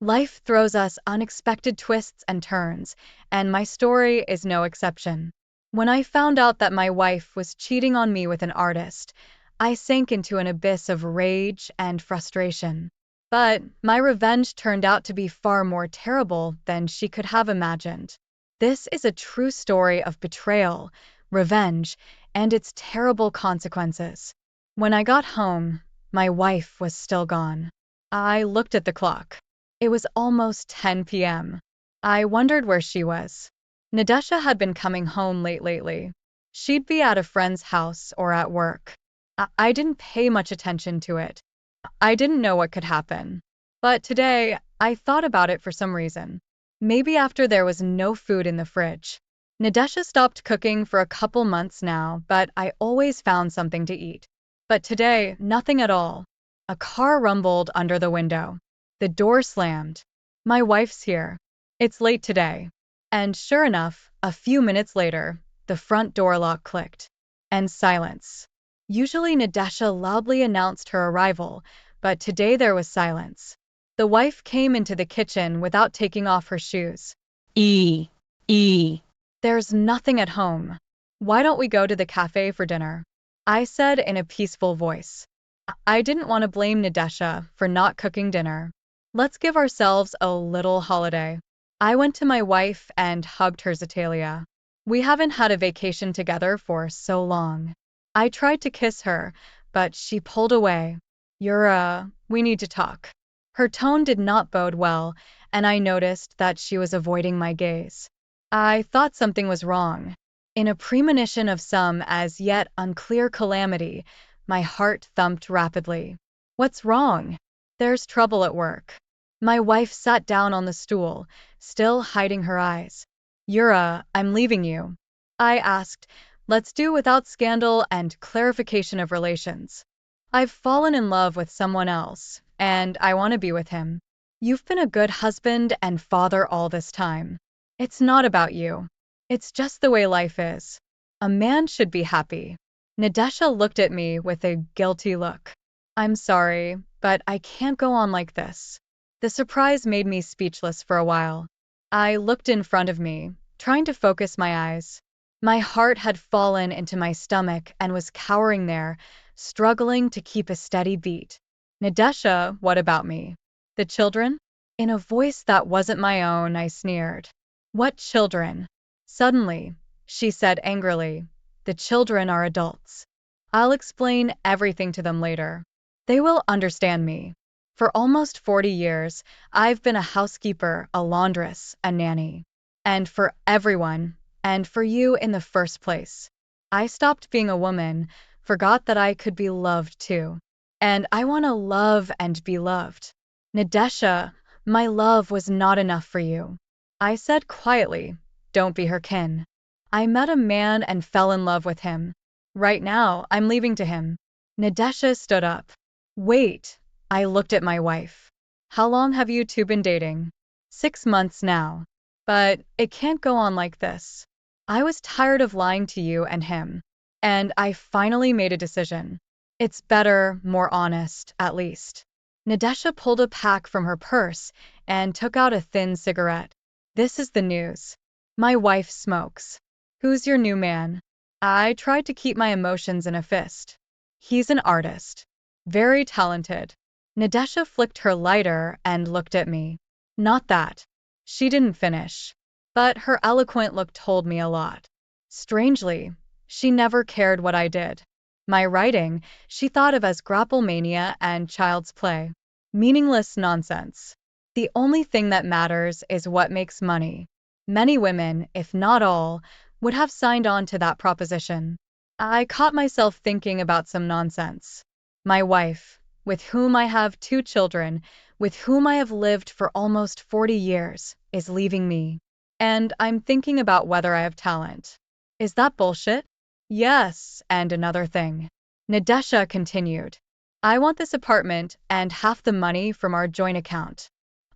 Life throws us unexpected twists and turns, and my story is no exception. When I found out that my wife was cheating on me with an artist, I sank into an abyss of rage and frustration. But my revenge turned out to be far more terrible than she could have imagined. This is a true story of betrayal, revenge, and its terrible consequences. When I got home, my wife was still gone. I looked at the clock. It was almost 10 p.m. I wondered where she was. Nadesha had been coming home late lately. She'd be at a friend's house or at work. I didn't pay much attention to it. I didn't know what could happen. But today, I thought about it for some reason. Maybe after there was no food in the fridge. Nadesha stopped cooking for a couple months now, but I always found something to eat. But today, nothing at all. A car rumbled under the window. The door slammed. My wife's here. It's late today. And sure enough, a few minutes later, the front door lock clicked. And silence. Usually Nadesha loudly announced her arrival, but today there was silence. The wife came into the kitchen without taking off her shoes. E. E. There's nothing at home. Why don't we go to the cafe for dinner? I said in a peaceful voice. I didn't want to blame Nadesha for not cooking dinner. Let's give ourselves a little holiday. I went to my wife and hugged her Zatalia. We haven't had a vacation together for so long. I tried to kiss her, but she pulled away. We need to talk. Her tone did not bode well, and I noticed that she was avoiding my gaze. I thought something was wrong. In a premonition of some as yet unclear calamity, my heart thumped rapidly. What's wrong? There's trouble at work. My wife sat down on the stool, still hiding her eyes. I'm leaving you. I asked, let's do without scandal and clarification of relations. I've fallen in love with someone else, and I want to be with him. You've been a good husband and father all this time. It's not about you. It's just the way life is. A man should be happy. Nadesha looked at me with a guilty look. I'm sorry, but I can't go on like this. The surprise made me speechless for a while. I looked in front of me, trying to focus my eyes. My heart had fallen into my stomach and was cowering there, struggling to keep a steady beat. Nadesha, what about me? The children? In a voice that wasn't my own, I sneered. What children? Suddenly, she said angrily, the children are adults. I'll explain everything to them later. They will understand me. For almost 40 years, I've been a housekeeper, a laundress, a nanny. And for everyone, and for you in the first place. I stopped being a woman, forgot that I could be loved too. And I want to love and be loved. Nadesha, my love was not enough for you. I said quietly, don't be her kin. I met a man and fell in love with him. Right now, I'm leaving to him. Nadesha stood up. Wait. I looked at my wife. How long have you two been dating? 6 months now. But it can't go on like this. I was tired of lying to you and him. And I finally made a decision. It's better, more honest, at least. Nadesha pulled a pack from her purse and took out a thin cigarette. This is the news. My wife smokes. Who's your new man? I tried to keep my emotions in a fist. He's an artist. Very talented. Nadesha flicked her lighter and looked at me. Not that. She didn't finish. But her eloquent look told me a lot. Strangely, she never cared what I did. My writing, she thought of as grapple mania and child's play. Meaningless nonsense. The only thing that matters is what makes money. Many women, if not all, would have signed on to that proposition. I caught myself thinking about some nonsense. My wife, with whom I have 2 children, with whom I have lived for almost 40 years, is leaving me. And I'm thinking about whether I have talent. Is that bullshit? Yes, and another thing. Nadesha continued. I want this apartment and half the money from our joint account.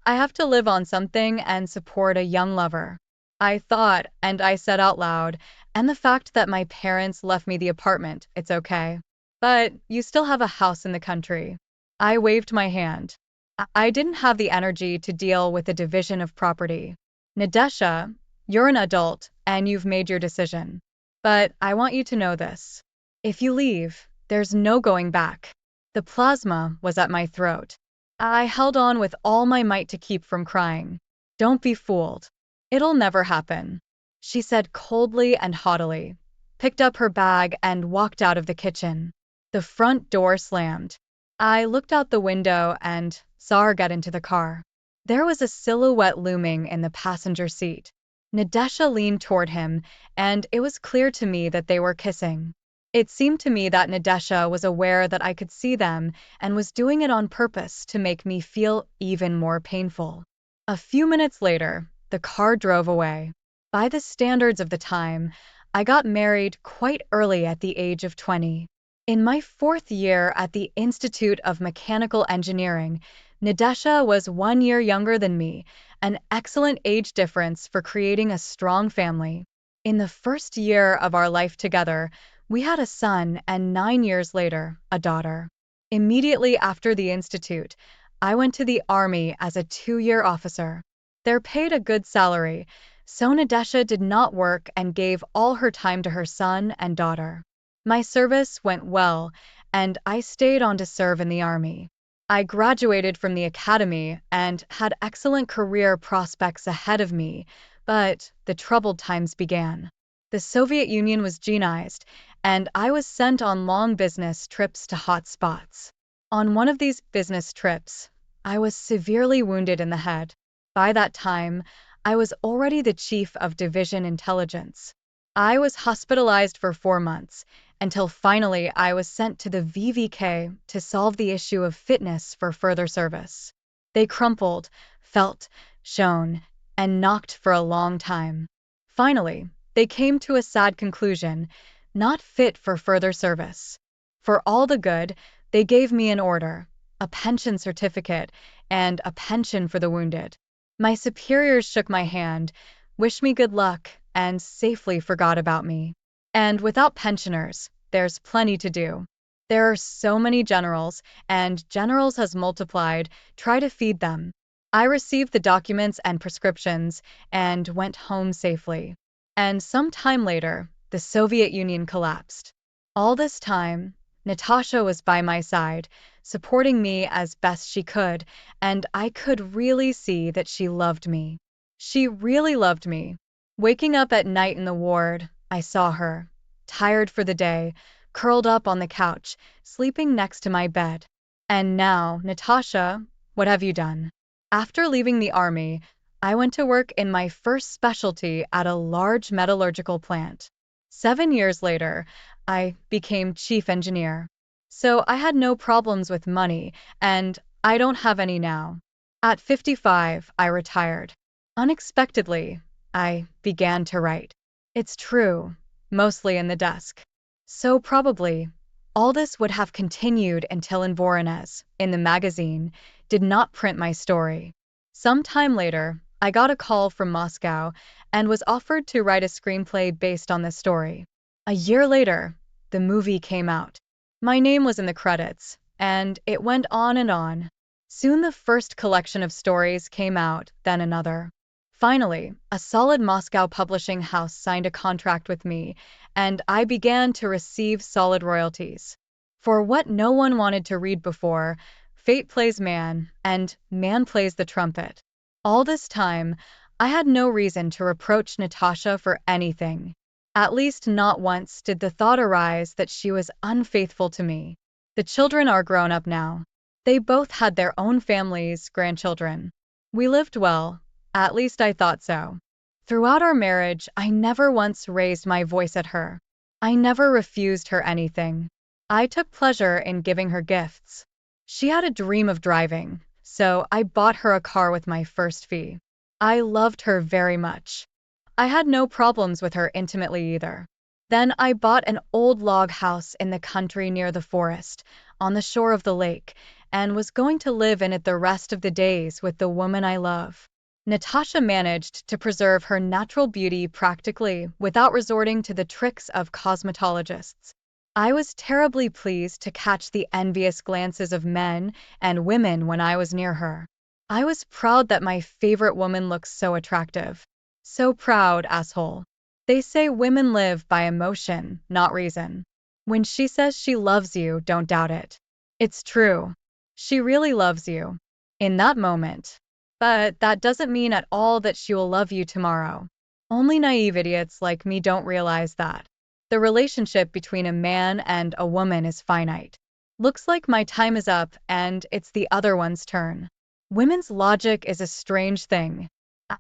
I have to live on something and support a young lover. I thought, and I said out loud, and the fact that my parents left me the apartment, it's okay. But you still have a house in the country. I waved my hand. I didn't have the energy to deal with the division of property. Nadesha, you're an adult and you've made your decision. But I want you to know this. If you leave, there's no going back. The plasma was at my throat. I held on with all my might to keep from crying. Don't be fooled. It'll never happen, she said coldly and haughtily, picked up her bag and walked out of the kitchen. The front door slammed. I looked out the window and saw her get into the car. There was a silhouette looming in the passenger seat. Nadesha leaned toward him, and it was clear to me that they were kissing. It seemed to me that Nadesha was aware that I could see them and was doing it on purpose to make me feel even more painful. A few minutes later, the car drove away. By the standards of the time, I got married quite early at the age of 20. In my fourth year at the Institute of Mechanical Engineering, Nadesha was 1 year younger than me, an excellent age difference for creating a strong family. In the first year of our life together, we had a son, and 9 years later, a daughter. Immediately after the institute, I went to the army as a 2-year officer. They're paid a good salary, so Nadesha did not work and gave all her time to her son and daughter. My service went well, and I stayed on to serve in the army. I graduated from the academy and had excellent career prospects ahead of me, but the troubled times began. The Soviet Union was Genized, and I was sent on long business trips to hot spots. On one of these business trips, I was severely wounded in the head. By that time, I was already the chief of division intelligence. I was hospitalized for 4 months, until finally I was sent to the VVK to solve the issue of fitness for further service. They crumpled, felt, shone, and knocked for a long time. Finally, they came to a sad conclusion: not fit for further service. For all the good, they gave me an order, a pension certificate, and a pension for the wounded. My superiors shook my hand, wished me good luck, and safely forgot about me. And without pensioners, there's plenty to do. There are so many generals, and generals has multiplied, try to feed them. I received the documents and prescriptions, and went home safely. And some time later, the Soviet Union collapsed. All this time, Natasha was by my side, supporting me as best she could, and I could really see that she loved me. She really loved me. Waking up at night in the ward, I saw her, tired for the day, curled up on the couch, sleeping next to my bed. And now, Natasha, what have you done? After leaving the army, I went to work in my first specialty at a large metallurgical plant. 7 years later, I became chief engineer. So I had no problems with money, and I don't have any now. At 55, I retired. Unexpectedly, I began to write. It's true, mostly in the desk. So probably, all this would have continued until Voronezh, in the magazine, did not print my story. Some time later, I got a call from Moscow and was offered to write a screenplay based on this story. A year later, the movie came out. My name was in the credits, and it went on and on. Soon the first collection of stories came out, then another. Finally, a solid Moscow publishing house signed a contract with me, and I began to receive solid royalties. For what no one wanted to read before, fate plays man, and man plays the trumpet. All this time, I had no reason to reproach Natasha for anything. At least not once did the thought arise that she was unfaithful to me. The children are grown up now. They both had their own families, grandchildren. We lived well, at least I thought so. Throughout our marriage, I never once raised my voice at her. I never refused her anything. I took pleasure in giving her gifts. She had a dream of driving, so I bought her a car with my first fee. I loved her very much. I had no problems with her intimately either. Then I bought an old log house in the country near the forest, on the shore of the lake, and was going to live in it the rest of the days with the woman I love. Natasha managed to preserve her natural beauty practically without resorting to the tricks of cosmetologists. I was terribly pleased to catch the envious glances of men and women when I was near her. I was proud that my favorite woman looked so attractive. So proud, asshole. They say women live by emotion, not reason. When she says she loves you, don't doubt it. It's true. She really loves you. In that moment. But that doesn't mean at all that she will love you tomorrow. Only naive idiots like me don't realize that. The relationship between a man and a woman is finite. Looks like my time is up and it's the other one's turn. Women's logic is a strange thing.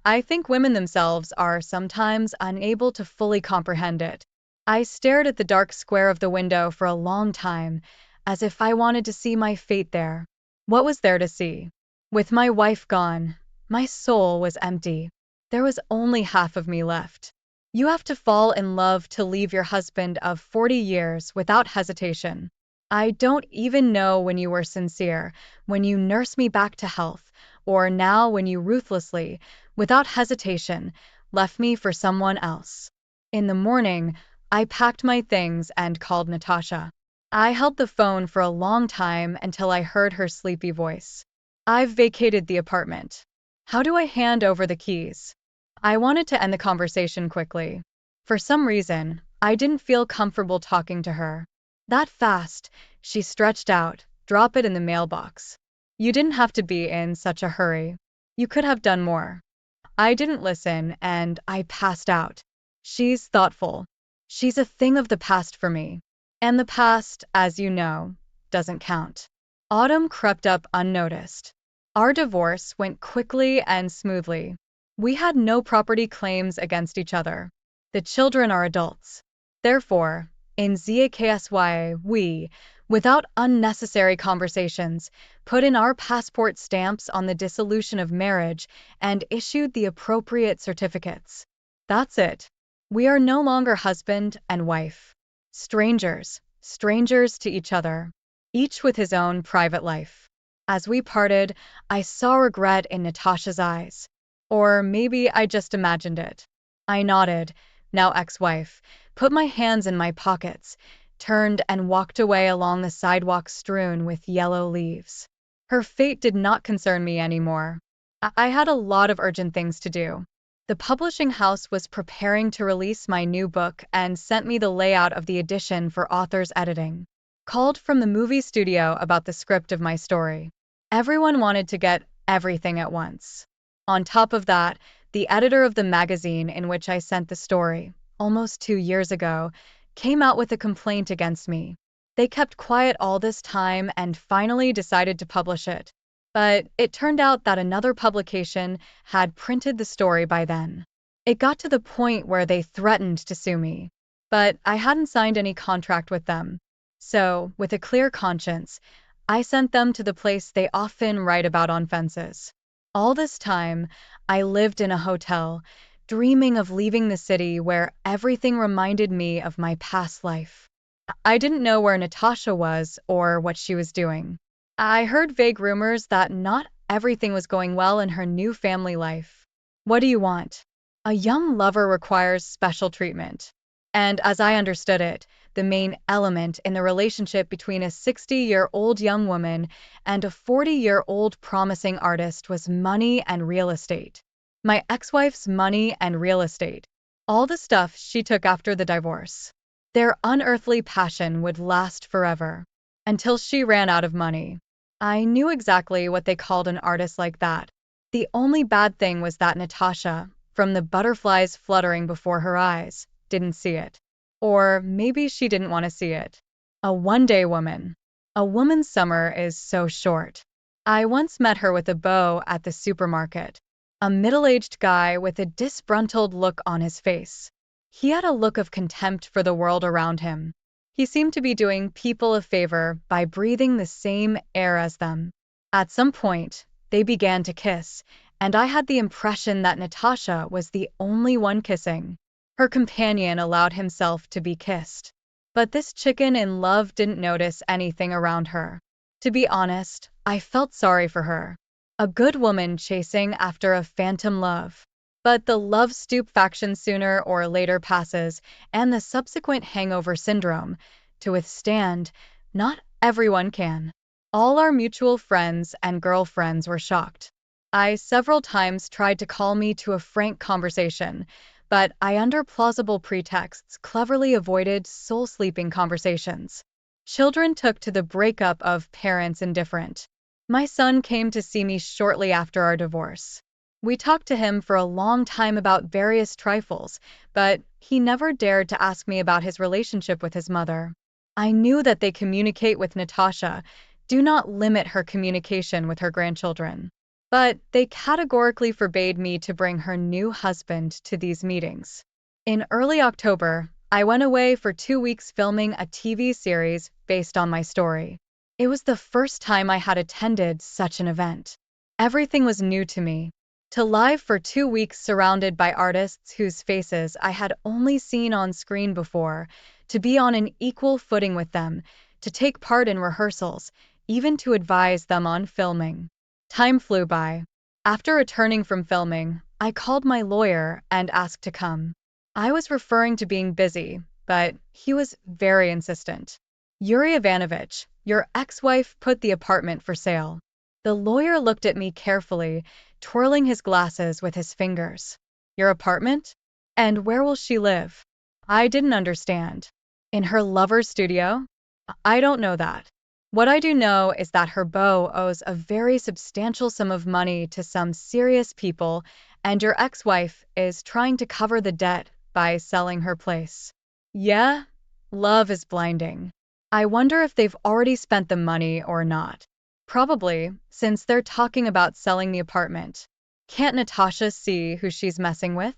I think women themselves are sometimes unable to fully comprehend it. I stared at the dark square of the window for a long time, as if I wanted to see my fate there. What was there to see? With my wife gone, my soul was empty. There was only half of me left. You have to fall in love to leave your husband of 40 years without hesitation. I don't even know when you were sincere, when you nursed me back to health, or now when you ruthlessly, without hesitation, left me for someone else. In the morning, I packed my things and called Natasha. I held the phone for a long time until I heard her sleepy voice. I've vacated the apartment. How do I hand over the keys? I wanted to end the conversation quickly. For some reason, I didn't feel comfortable talking to her. That fast, she stretched out, drop it in the mailbox. You didn't have to be in such a hurry. You could have done more. I didn't listen and I passed out. She's thoughtful. She's a thing of the past for me. And the past, as you know, doesn't count. Autumn crept up unnoticed. Our divorce went quickly and smoothly. We had no property claims against each other. The children are adults. Therefore, in ZAKSY, we, without unnecessary conversations, put in our passport stamps on the dissolution of marriage and issued the appropriate certificates. That's it. We are no longer husband and wife. Strangers to each other, each with his own private life. As we parted, I saw regret in Natasha's eyes. Or maybe I just imagined it. I nodded, now ex-wife, put my hands in my pockets, turned and walked away along the sidewalk strewn with yellow leaves. Her fate did not concern me anymore. I had a lot of urgent things to do. The publishing house was preparing to release my new book and sent me the layout of the edition for author's editing. Called from the movie studio about the script of my story. Everyone wanted to get everything at once. On top of that, the editor of the magazine in which I sent the story, almost 2 years ago, came out with a complaint against me. They kept quiet all this time and finally decided to publish it. But it turned out that another publication had printed the story by then. It got to the point where they threatened to sue me. But I hadn't signed any contract with them. So, with a clear conscience, I sent them to the place they often write about on fences. All this time, I lived in a hotel, dreaming of leaving the city where everything reminded me of my past life. I didn't know where Natasha was or what she was doing. I heard vague rumors that not everything was going well in her new family life. What do you want? A young lover requires special treatment. And as I understood it, the main element in the relationship between a 60-year-old young woman and a 40-year-old promising artist was money and real estate. My ex-wife's money and real estate. All the stuff she took after the divorce. Their unearthly passion would last forever. Until she ran out of money. I knew exactly what they called an artist like that. The only bad thing was that Natasha, from the butterflies fluttering before her eyes, didn't see it. Or maybe she didn't want to see it. A one-day woman. A woman's summer is so short. I once met her with a beau at the supermarket. A middle-aged guy with a disgruntled look on his face. He had a look of contempt for the world around him. He seemed to be doing people a favor by breathing the same air as them. At some point, they began to kiss, and I had the impression that Natasha was the only one kissing. Her companion allowed himself to be kissed. But this chicken in love didn't notice anything around her. To be honest, I felt sorry for her. A good woman chasing after a phantom love. But the love stupefaction sooner or later passes, and the subsequent hangover syndrome, to withstand. Not everyone can. All our mutual friends and girlfriends were shocked. I several times tried to call me to a frank conversation, but I, under plausible pretexts, cleverly avoided soul-sleeping conversations. Children took to the breakup of parents indifferent. My son came to see me shortly after our divorce. We talked to him for a long time about various trifles, but he never dared to ask me about his relationship with his mother. I knew that they communicate with Natasha. Do not limit her communication with her grandchildren. But they categorically forbade me to bring her new husband to these meetings. In early October, I went away for 2 weeks filming a TV series based on my story. It was the first time I had attended such an event. Everything was new to me. To live for 2 weeks surrounded by artists whose faces I had only seen on screen before, to be on an equal footing with them, to take part in rehearsals, even to advise them on filming. Time flew by. After returning from filming, I called my lawyer and asked to come. I was referring to being busy, but he was very insistent. Yuri Ivanovich, your ex-wife put the apartment for sale. The lawyer looked at me carefully, twirling his glasses with his fingers. Your apartment? And where will she live? I didn't understand. In her lover's studio? I don't know that. What I do know is that her beau owes a very substantial sum of money to some serious people, and your ex-wife is trying to cover the debt by selling her place. Yeah, love is blinding. I wonder if they've already spent the money or not. Probably, since they're talking about selling the apartment. Can't Natasha see who she's messing with?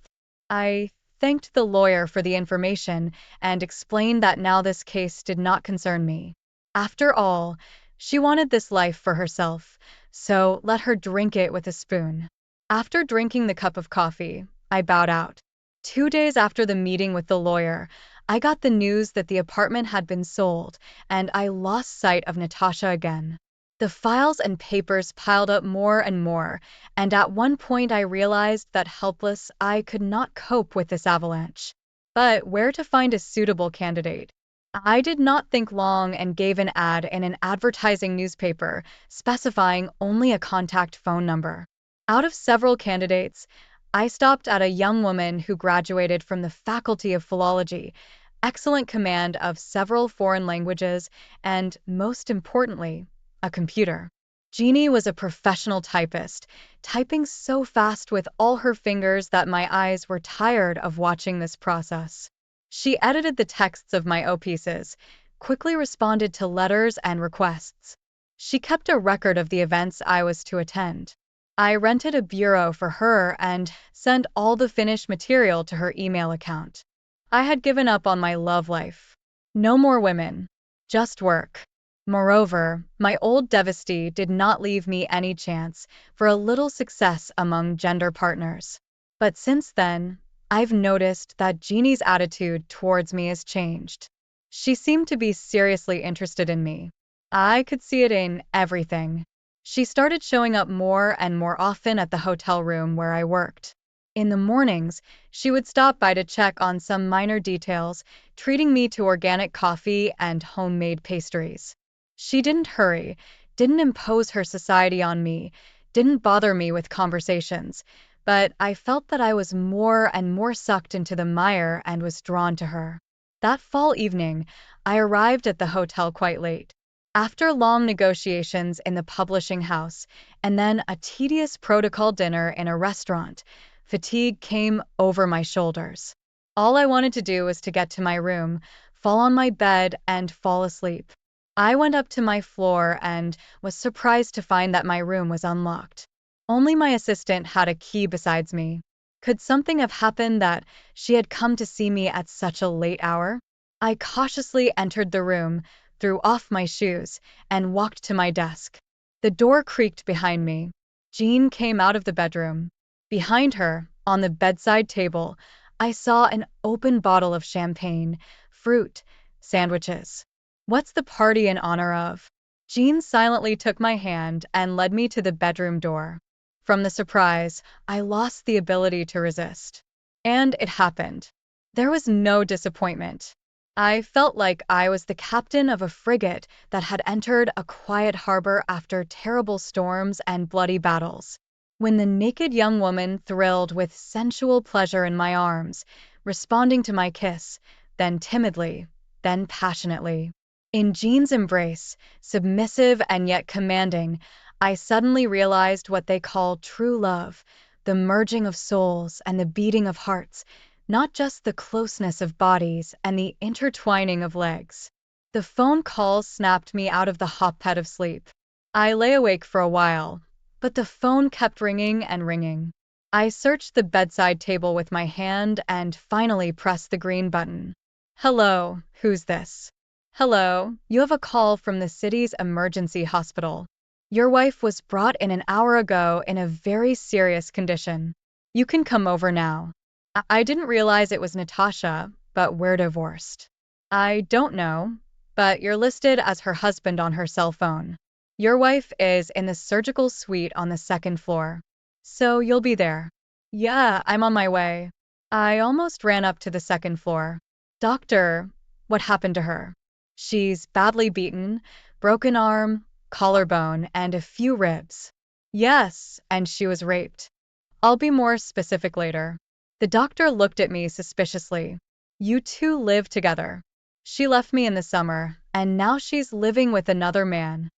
I thanked the lawyer for the information and explained that now this case did not concern me. After all, she wanted this life for herself, so let her drink it with a spoon. After drinking the cup of coffee, I bowed out. 2 days after the meeting with the lawyer, I got the news that the apartment had been sold, and I lost sight of Natasha again. The files and papers piled up more and more, and at one point I realized that helpless I could not cope with this avalanche. But where to find a suitable candidate? I did not think long and gave an ad in an advertising newspaper, specifying only a contact phone number. Out of several candidates, I stopped at a young woman who graduated from the Faculty of Philology, excellent command of several foreign languages, and, most importantly, a computer. Jeannie was a professional typist, typing so fast with all her fingers that my eyes were tired of watching this process. She edited the texts of my O-pieces, quickly responded to letters and requests. She kept a record of the events I was to attend. I rented a bureau for her and sent all the finished material to her email account. I had given up on my love life. No more women. Just work. Moreover, my old devotee did not leave me any chance for a little success among gender partners. But since then, I've noticed that Jeannie's attitude towards me has changed. She seemed to be seriously interested in me. I could see it in everything. She started showing up more and more often at the hotel room where I worked. In the mornings, she would stop by to check on some minor details, treating me to organic coffee and homemade pastries. She didn't hurry, didn't impose her society on me, didn't bother me with conversations, but I felt that I was more and more sucked into the mire and was drawn to her. That fall evening, I arrived at the hotel quite late. After long negotiations in the publishing house, and then a tedious protocol dinner in a restaurant, fatigue came over my shoulders. All I wanted to do was to get to my room, fall on my bed, and fall asleep. I went up to my floor and was surprised to find that my room was unlocked. Only my assistant had a key besides me. Could something have happened that she had come to see me at such a late hour? I cautiously entered the room, threw off my shoes, and walked to my desk. The door creaked behind me. Jean came out of the bedroom. Behind her, on the bedside table, I saw an open bottle of champagne, fruit, sandwiches. What's the party in honor of? Jean silently took my hand and led me to the bedroom door. From the surprise, I lost the ability to resist. And it happened. There was no disappointment. I felt like I was the captain of a frigate that had entered a quiet harbor after terrible storms and bloody battles. When the naked young woman thrilled with sensual pleasure in my arms, responding to my kiss, then timidly, then passionately. In Jean's embrace, submissive and yet commanding, I suddenly realized what they call true love, the merging of souls and the beating of hearts, not just the closeness of bodies and the intertwining of legs. The phone calls snapped me out of the hot bed of sleep. I lay awake for a while, but the phone kept ringing and ringing. I searched the bedside table with my hand and finally pressed the green button. Hello, who's this? Hello, you have a call from the city's emergency hospital. Your wife was brought in an hour ago in a very serious condition. You can come over now. I didn't realize it was Natasha, but we're divorced. I don't know, but you're listed as her husband on her cell phone. Your wife is in the surgical suite on the second floor. So you'll be there. Yeah, I'm on my way. I almost ran up to the second floor. Doctor, what happened to her? She's badly beaten, broken arm, collarbone, and a few ribs. Yes, and she was raped. I'll be more specific later. The doctor looked at me suspiciously. You two live together. She left me in the summer, and now she's living with another man.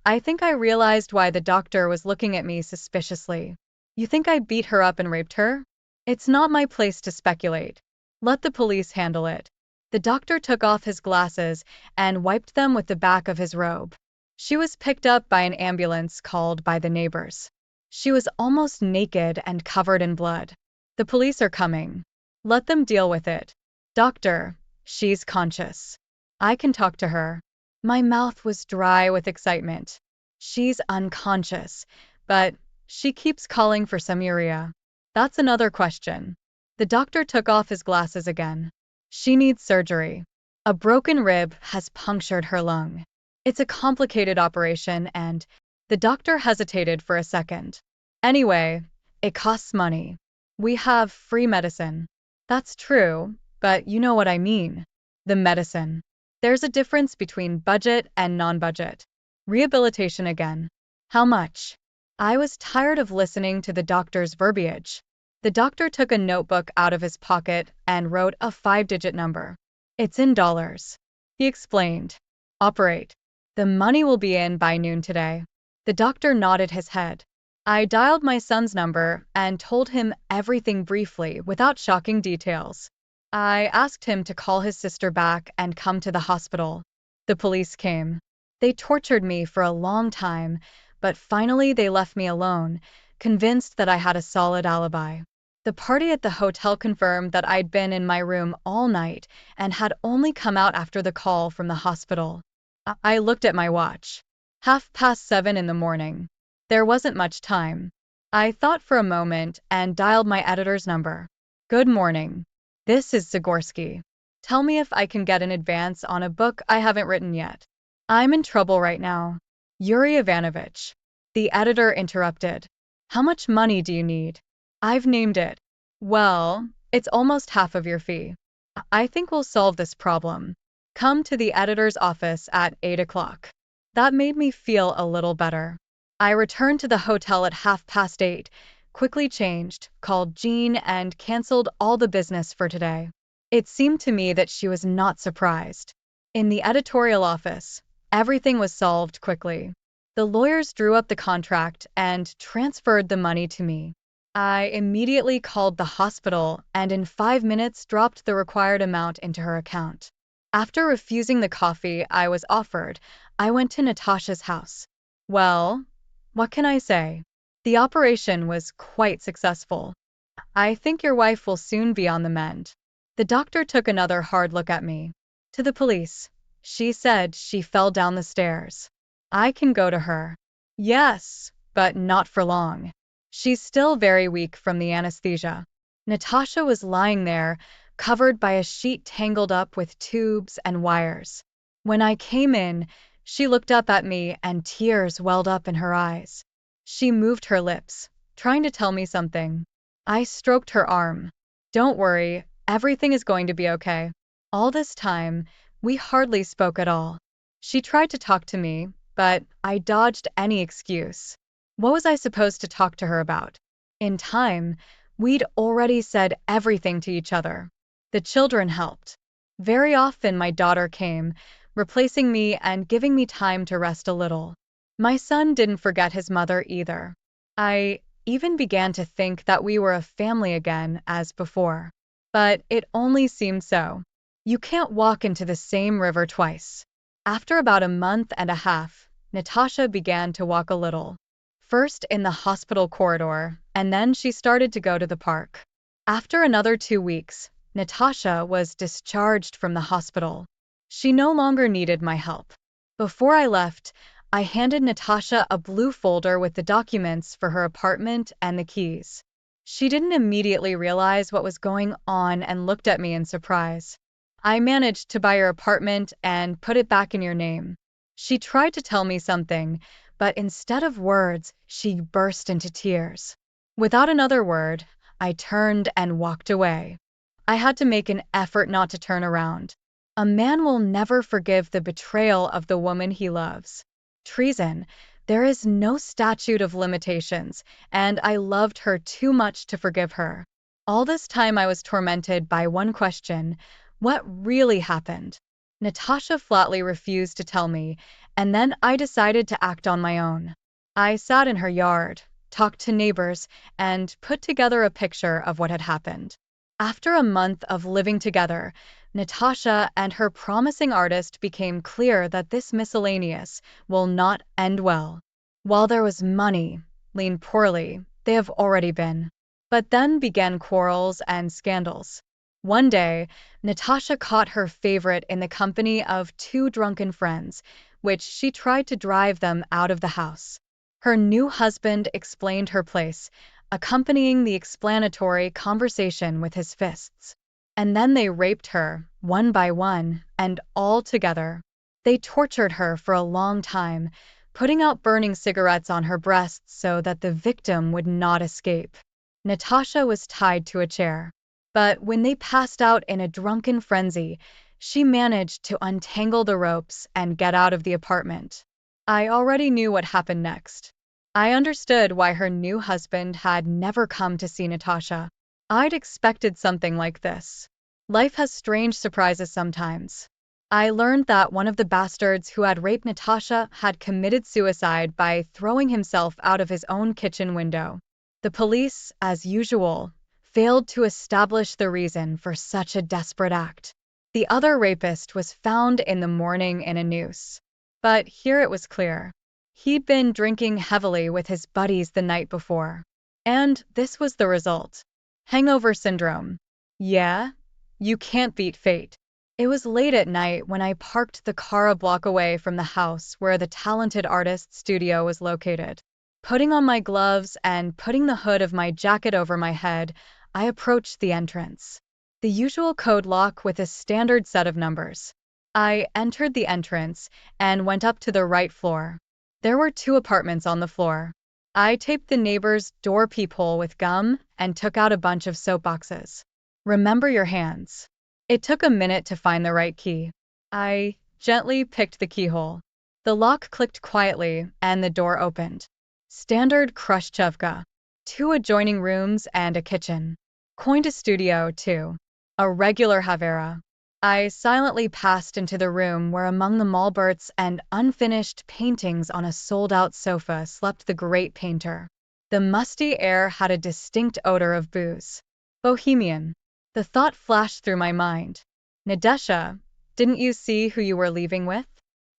I think I realized why the doctor was looking at me suspiciously. You think I beat her up and raped her? It's not my place to speculate. Let the police handle it. The doctor took off his glasses and wiped them with the back of his robe. She was picked up by an ambulance called by the neighbors. She was almost naked and covered in blood. The police are coming. Let them deal with it. Doctor, she's conscious. I can talk to her. My mouth was dry with excitement. She's unconscious, but she keeps calling for some urea. That's another question. The doctor took off his glasses again. She needs surgery. A broken rib has punctured her lung. It's a complicated operation and the doctor hesitated for a second. Anyway, it costs money. We have free medicine. That's true, but you know what I mean. The medicine. There's a difference between budget and non-budget. Rehabilitation again. How much? I was tired of listening to the doctor's verbiage. The doctor took a notebook out of his pocket and wrote a 5-digit number. It's in dollars. He explained. Operate. The money will be in by noon today. The doctor nodded his head. I dialed my son's number and told him everything briefly without shocking details. I asked him to call his sister back and come to the hospital. The police came. They tortured me for a long time, but finally they left me alone, convinced that I had a solid alibi. The party at the hotel confirmed that I'd been in my room all night and had only come out after the call from the hospital. I looked at my watch. 7:30 in the morning. There wasn't much time. I thought for a moment and dialed my editor's number. Good morning. This is Zagorski. Tell me if I can get an advance on a book I haven't written yet. I'm in trouble right now. Yuri Ivanovich. The editor interrupted. How much money do you need? I've named it. Well, it's almost half of your fee. I think we'll solve this problem. Come to the editor's office at 8 o'clock. That made me feel a little better. I returned to the hotel at 8:30, quickly changed, called Jean, and canceled all the business for today. It seemed to me that she was not surprised. In the editorial office, everything was solved quickly. The lawyers drew up the contract and transferred the money to me. I immediately called the hospital and in 5 minutes dropped the required amount into her account. After refusing the coffee I was offered, I went to Natasha's house. Well, what can I say? The operation was quite successful. I think your wife will soon be on the mend. The doctor took another hard look at me. To the police. She said she fell down the stairs. I can go to her. Yes, but not for long. She's still very weak from the anesthesia. Natasha was lying there, covered by a sheet tangled up with tubes and wires. When I came in, she looked up at me and tears welled up in her eyes. She moved her lips, trying to tell me something. I stroked her arm. Don't worry, everything is going to be okay. All this time, we hardly spoke at all. She tried to talk to me, but I dodged any excuse. What was I supposed to talk to her about? In time, we'd already said everything to each other. The children helped. Very often, my daughter came, replacing me and giving me time to rest a little. My son didn't forget his mother either. I even began to think that we were a family again as before. But it only seemed so. You can't walk into the same river twice. After about a month and a half, Natasha began to walk a little. First in the hospital corridor, and then she started to go to the park. After another 2 weeks, Natasha was discharged from the hospital. She no longer needed my help. Before I left, I handed Natasha a blue folder with the documents for her apartment and the keys. She didn't immediately realize what was going on and looked at me in surprise. I managed to buy your apartment and put it back in your name. She tried to tell me something, but instead of words, she burst into tears. Without another word, I turned and walked away. I had to make an effort not to turn around. A man will never forgive the betrayal of the woman he loves. Treason, there is no statute of limitations, and I loved her too much to forgive her. All this time I was tormented by one question: what really happened? Natasha flatly refused to tell me, and then I decided to act on my own. I sat in her yard, talked to neighbors, and put together a picture of what had happened. After a month of living together, Natasha and her promising artist became clear that this miscellaneous will not end well. While there was money, lean poorly, they have already been. But then began quarrels and scandals. One day, Natasha caught her favorite in the company of two drunken friends, which she tried to drive them out of the house. Her new husband explained her place, accompanying the explanatory conversation with his fists. And then they raped her, one by one, and all together. They tortured her for a long time, putting out burning cigarettes on her breasts so that the victim would not escape. Natasha was tied to a chair. But when they passed out in a drunken frenzy, she managed to untangle the ropes and get out of the apartment. I already knew what happened next. I understood why her new husband had never come to see Natasha. I'd expected something like this. Life has strange surprises sometimes. I learned that one of the bastards who had raped Natasha had committed suicide by throwing himself out of his own kitchen window. The police, as usual, failed to establish the reason for such a desperate act. The other rapist was found in the morning in a noose. But here it was clear. He'd been drinking heavily with his buddies the night before. And this was the result. Hangover syndrome. Yeah? You can't beat fate. It was late at night when I parked the car a block away from the house where the talented artist's studio was located. Putting on my gloves and putting the hood of my jacket over my head, I approached the entrance. The usual code lock with a standard set of numbers. I entered the entrance and went up to the right floor. There were 2 apartments on the floor. I taped the neighbor's door peephole with gum and took out a bunch of soap boxes. Remember your hands. It took a minute to find the right key. I gently picked the keyhole. The lock clicked quietly and the door opened. Standard Khrushchevka. 2 adjoining rooms and a kitchen. Coined a studio, too. A regular Havera. I silently passed into the room where among the molberts and unfinished paintings on a sold-out sofa slept the great painter. The musty air had a distinct odor of booze. Bohemian. The thought flashed through my mind. Nadesha, didn't you see who you were leaving with?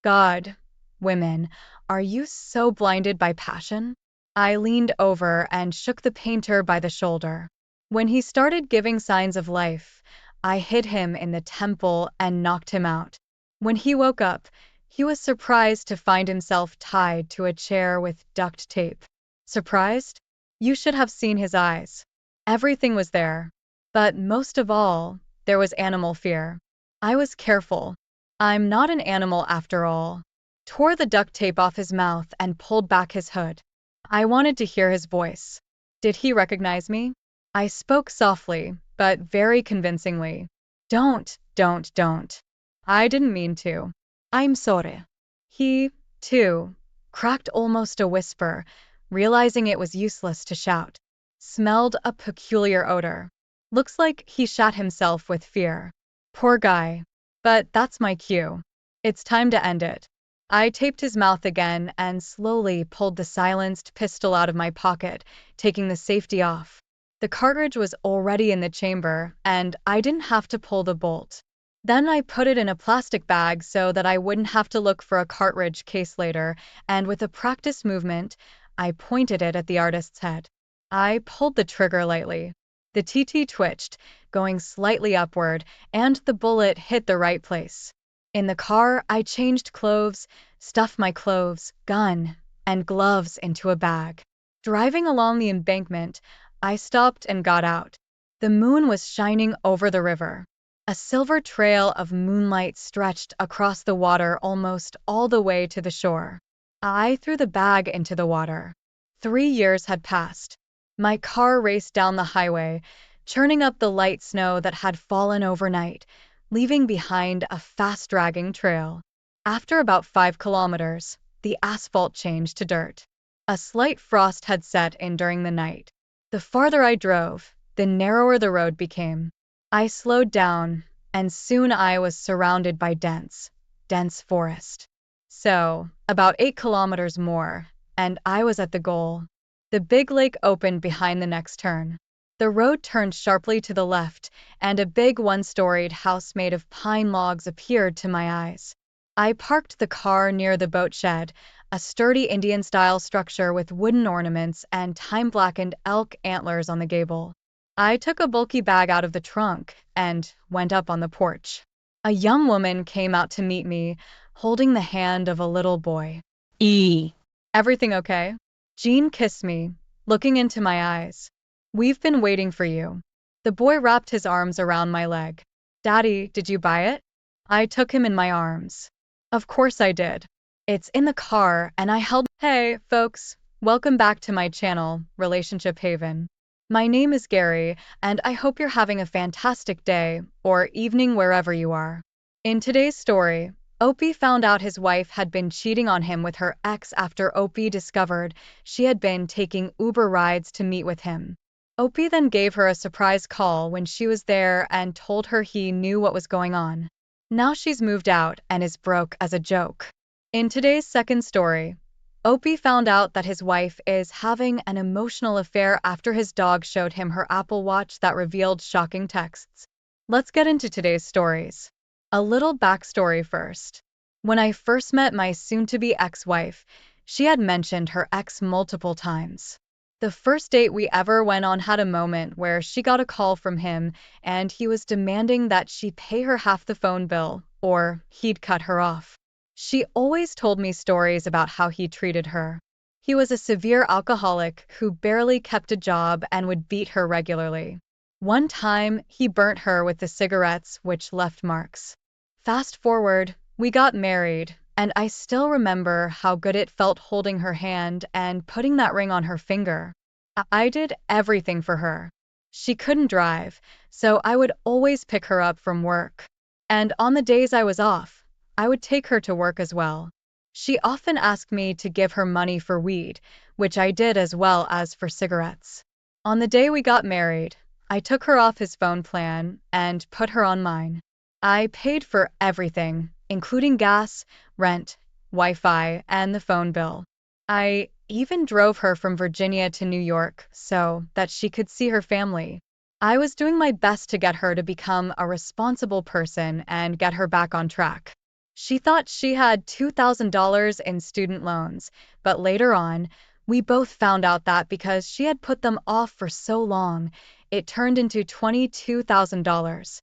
God, women, are you so blinded by passion? I leaned over and shook the painter by the shoulder. When he started giving signs of life, I hit him in the temple and knocked him out. When he woke up, he was surprised to find himself tied to a chair with duct tape. Surprised? You should have seen his eyes. Everything was there. But most of all, there was animal fear. I was careful. I'm not an animal after all. Tore the duct tape off his mouth and pulled back his hood. I wanted to hear his voice. Did he recognize me? I spoke softly, but very convincingly. Don't, Don't. I didn't mean to. I'm sorry. He, too, cracked almost a whisper, realizing it was useless to shout. Smelled a peculiar odor. Looks like he shat himself with fear. Poor guy. But that's my cue. It's time to end it. I taped his mouth again and slowly pulled the silenced pistol out of my pocket, taking the safety off. The cartridge was already in the chamber, and I didn't have to pull the bolt. Then I put it in a plastic bag so that I wouldn't have to look for a cartridge case later, and with a practiced movement, I pointed it at the artist's head. I pulled the trigger lightly. The TT twitched, going slightly upward, and the bullet hit the right place. In the car, I changed clothes, stuffed my clothes, gun, and gloves into a bag. Driving along the embankment, I stopped and got out. The moon was shining over the river. A silver trail of moonlight stretched across the water almost all the way to the shore. I threw the bag into the water. 3 years had passed. My car raced down the highway, churning up the light snow that had fallen overnight, leaving behind a fast-dragging trail. After about 5 kilometers, the asphalt changed to dirt. A slight frost had set in during the night. The farther I drove, the narrower the road became. I slowed down, and soon I was surrounded by dense forest. So, about 8 kilometers more, and I was at the goal. The big lake opened behind the next turn. The road turned sharply to the left, and a big one-storied house made of pine logs appeared to my eyes. I parked the car near the boat shed, a sturdy Indian-style structure with wooden ornaments and time-blackened elk antlers on the gable. I took a bulky bag out of the trunk and went up on the porch. A young woman came out to meet me, holding the hand of a little boy. Everything okay? Jean kissed me, looking into my eyes. We've been waiting for you. The boy wrapped his arms around my leg. Daddy, did you buy it? I took him in my arms. Of course I did. It's in the car, and I held. Hey, folks, welcome back to my channel, Relationship Haven. My name is Gary, and I hope you're having a fantastic day or evening wherever you are. In today's story, Opie found out his wife had been cheating on him with her ex after Opie discovered she had been taking Uber rides to meet with him. Opie then gave her a surprise call when she was there and told her he knew what was going on. Now she's moved out and is broke as a joke. In today's second story, Opie found out that his wife is having an emotional affair after his dog showed him her Apple Watch that revealed shocking texts. Let's get into today's stories. A little backstory first. When I first met my soon-to-be ex-wife, she had mentioned her ex multiple times. The first date we ever went on had a moment where she got a call from him and he was demanding that she pay her half the phone bill or he'd cut her off. She always told me stories about how he treated her. He was a severe alcoholic who barely kept a job and would beat her regularly. One time, he burnt her with the cigarettes, which left marks. Fast forward, we got married, and I still remember how good it felt holding her hand and putting that ring on her finger. I did everything for her. She couldn't drive, so I would always pick her up from work. And on the days I was off, I would take her to work as well. She often asked me to give her money for weed, which I did as well as for cigarettes. On the day we got married, I took her off his phone plan and put her on mine. I paid for everything, including gas, rent, Wi-Fi, and the phone bill. I even drove her from Virginia to New York so that she could see her family. I was doing my best to get her to become a responsible person and get her back on track. She thought she had $2,000 in student loans, but later on, we both found out that because she had put them off for so long, it turned into $22,000.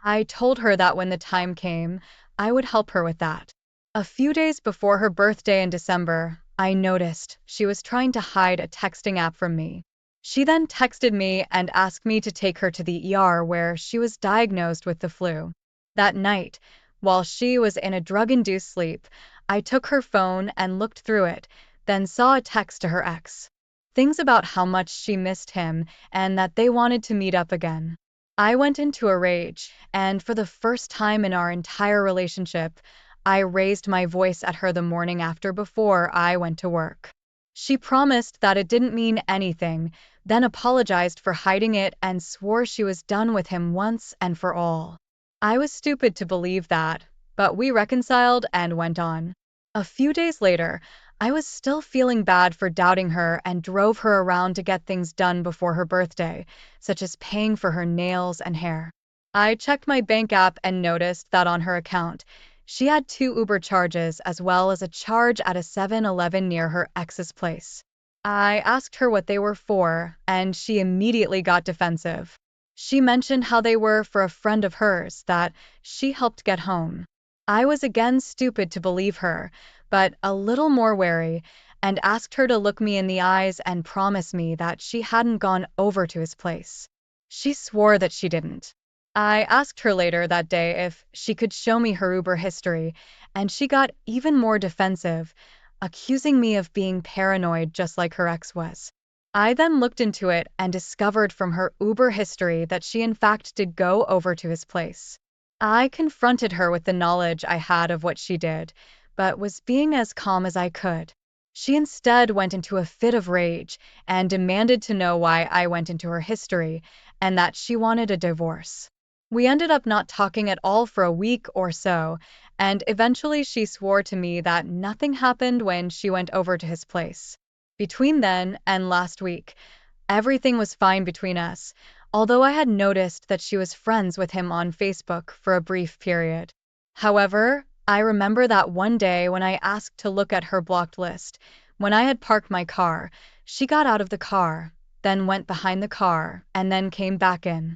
I told her that when the time came, I would help her with that. A few days before her birthday in December, I noticed she was trying to hide a texting app from me. She then texted me and asked me to take her to the ER where she was diagnosed with the flu. That night, while she was in a drug-induced sleep, I took her phone and looked through it, then saw a text to her ex. Things about how much she missed him and that they wanted to meet up again. I went into a rage, and for the first time in our entire relationship, I raised my voice at her the morning after before I went to work. She promised that it didn't mean anything, then apologized for hiding it and swore she was done with him once and for all. I was stupid to believe that, but we reconciled and went on. A few days later, I was still feeling bad for doubting her and drove her around to get things done before her birthday, such as paying for her nails and hair. I checked my bank app and noticed that on her account, she had two Uber charges as well as a charge at a 7-Eleven near her ex's place. I asked her what they were for, and she immediately got defensive. She mentioned how they were for a friend of hers that she helped get home. I was again stupid to believe her, but a little more wary, and asked her to look me in the eyes and promise me that she hadn't gone over to his place. She swore that she didn't. I asked her later that day if she could show me her Uber history, and she got even more defensive, accusing me of being paranoid just like her ex was. I then looked into it and discovered from her Uber history that she in fact did go over to his place. I confronted her with the knowledge I had of what she did, but was being as calm as I could. She instead went into a fit of rage and demanded to know why I went into her history and that she wanted a divorce. We ended up not talking at all for a week or so, and eventually she swore to me that nothing happened when she went over to his place. Between then and last week, everything was fine between us, although I had noticed that she was friends with him on Facebook for a brief period. However, I remember that one day when I asked to look at her blocked list, when I had parked my car, she got out of the car, then went behind the car, and then came back in.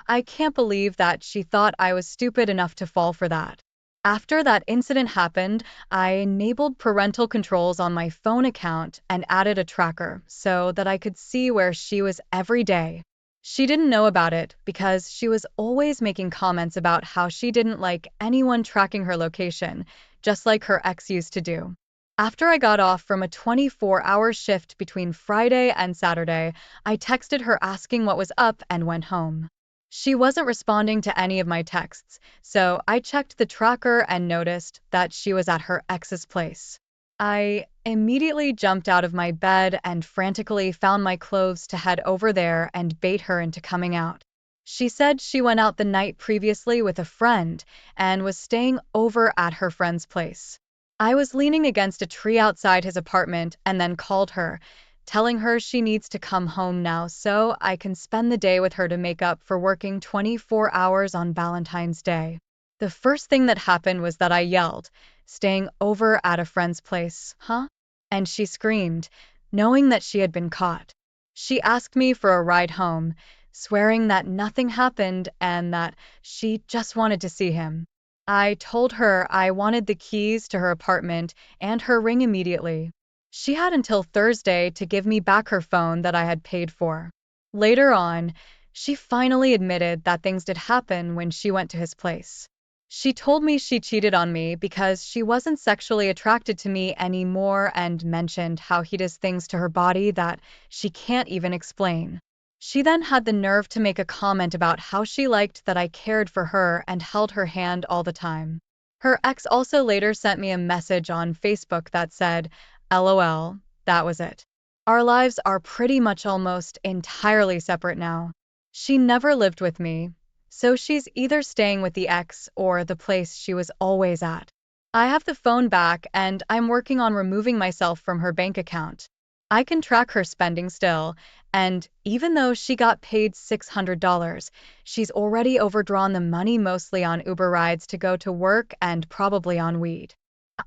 I can't believe that she thought I was stupid enough to fall for that. After that incident happened, I enabled parental controls on my phone account and added a tracker so that I could see where she was every day. She didn't know about it because she was always making comments about how she didn't like anyone tracking her location, just like her ex used to do. After I got off from a 24-hour shift between Friday and Saturday, I texted her asking what was up and went home. She wasn't responding to any of my texts, so I checked the tracker and noticed that she was at her ex's place. I immediately jumped out of my bed and frantically found my clothes to head over there and bait her into coming out. She said she went out the night previously with a friend and was staying over at her friend's place. I was leaning against a tree outside his apartment and then called her, telling her she needs to come home now so I can spend the day with her to make up for working 24 hours on Valentine's Day. The first thing that happened was that I yelled, "Staying over at a friend's place, huh?" And she screamed, knowing that she had been caught. She asked me for a ride home, swearing that nothing happened and that she just wanted to see him. I told her I wanted the keys to her apartment and her ring immediately. She had until Thursday to give me back her phone that I had paid for. Later on, she finally admitted that things did happen when she went to his place. She told me she cheated on me because she wasn't sexually attracted to me anymore and mentioned how he does things to her body that she can't even explain. She then had the nerve to make a comment about how she liked that I cared for her and held her hand all the time. Her ex also later sent me a message on Facebook that said, "LOL, that was it. Our lives are pretty much almost entirely separate now." She never lived with me, so she's either staying with the ex or the place she was always at. I have the phone back and I'm working on removing myself from her bank account. I can track her spending still, and even though she got paid $600, she's already overdrawn the money mostly on Uber rides to go to work and probably on weed.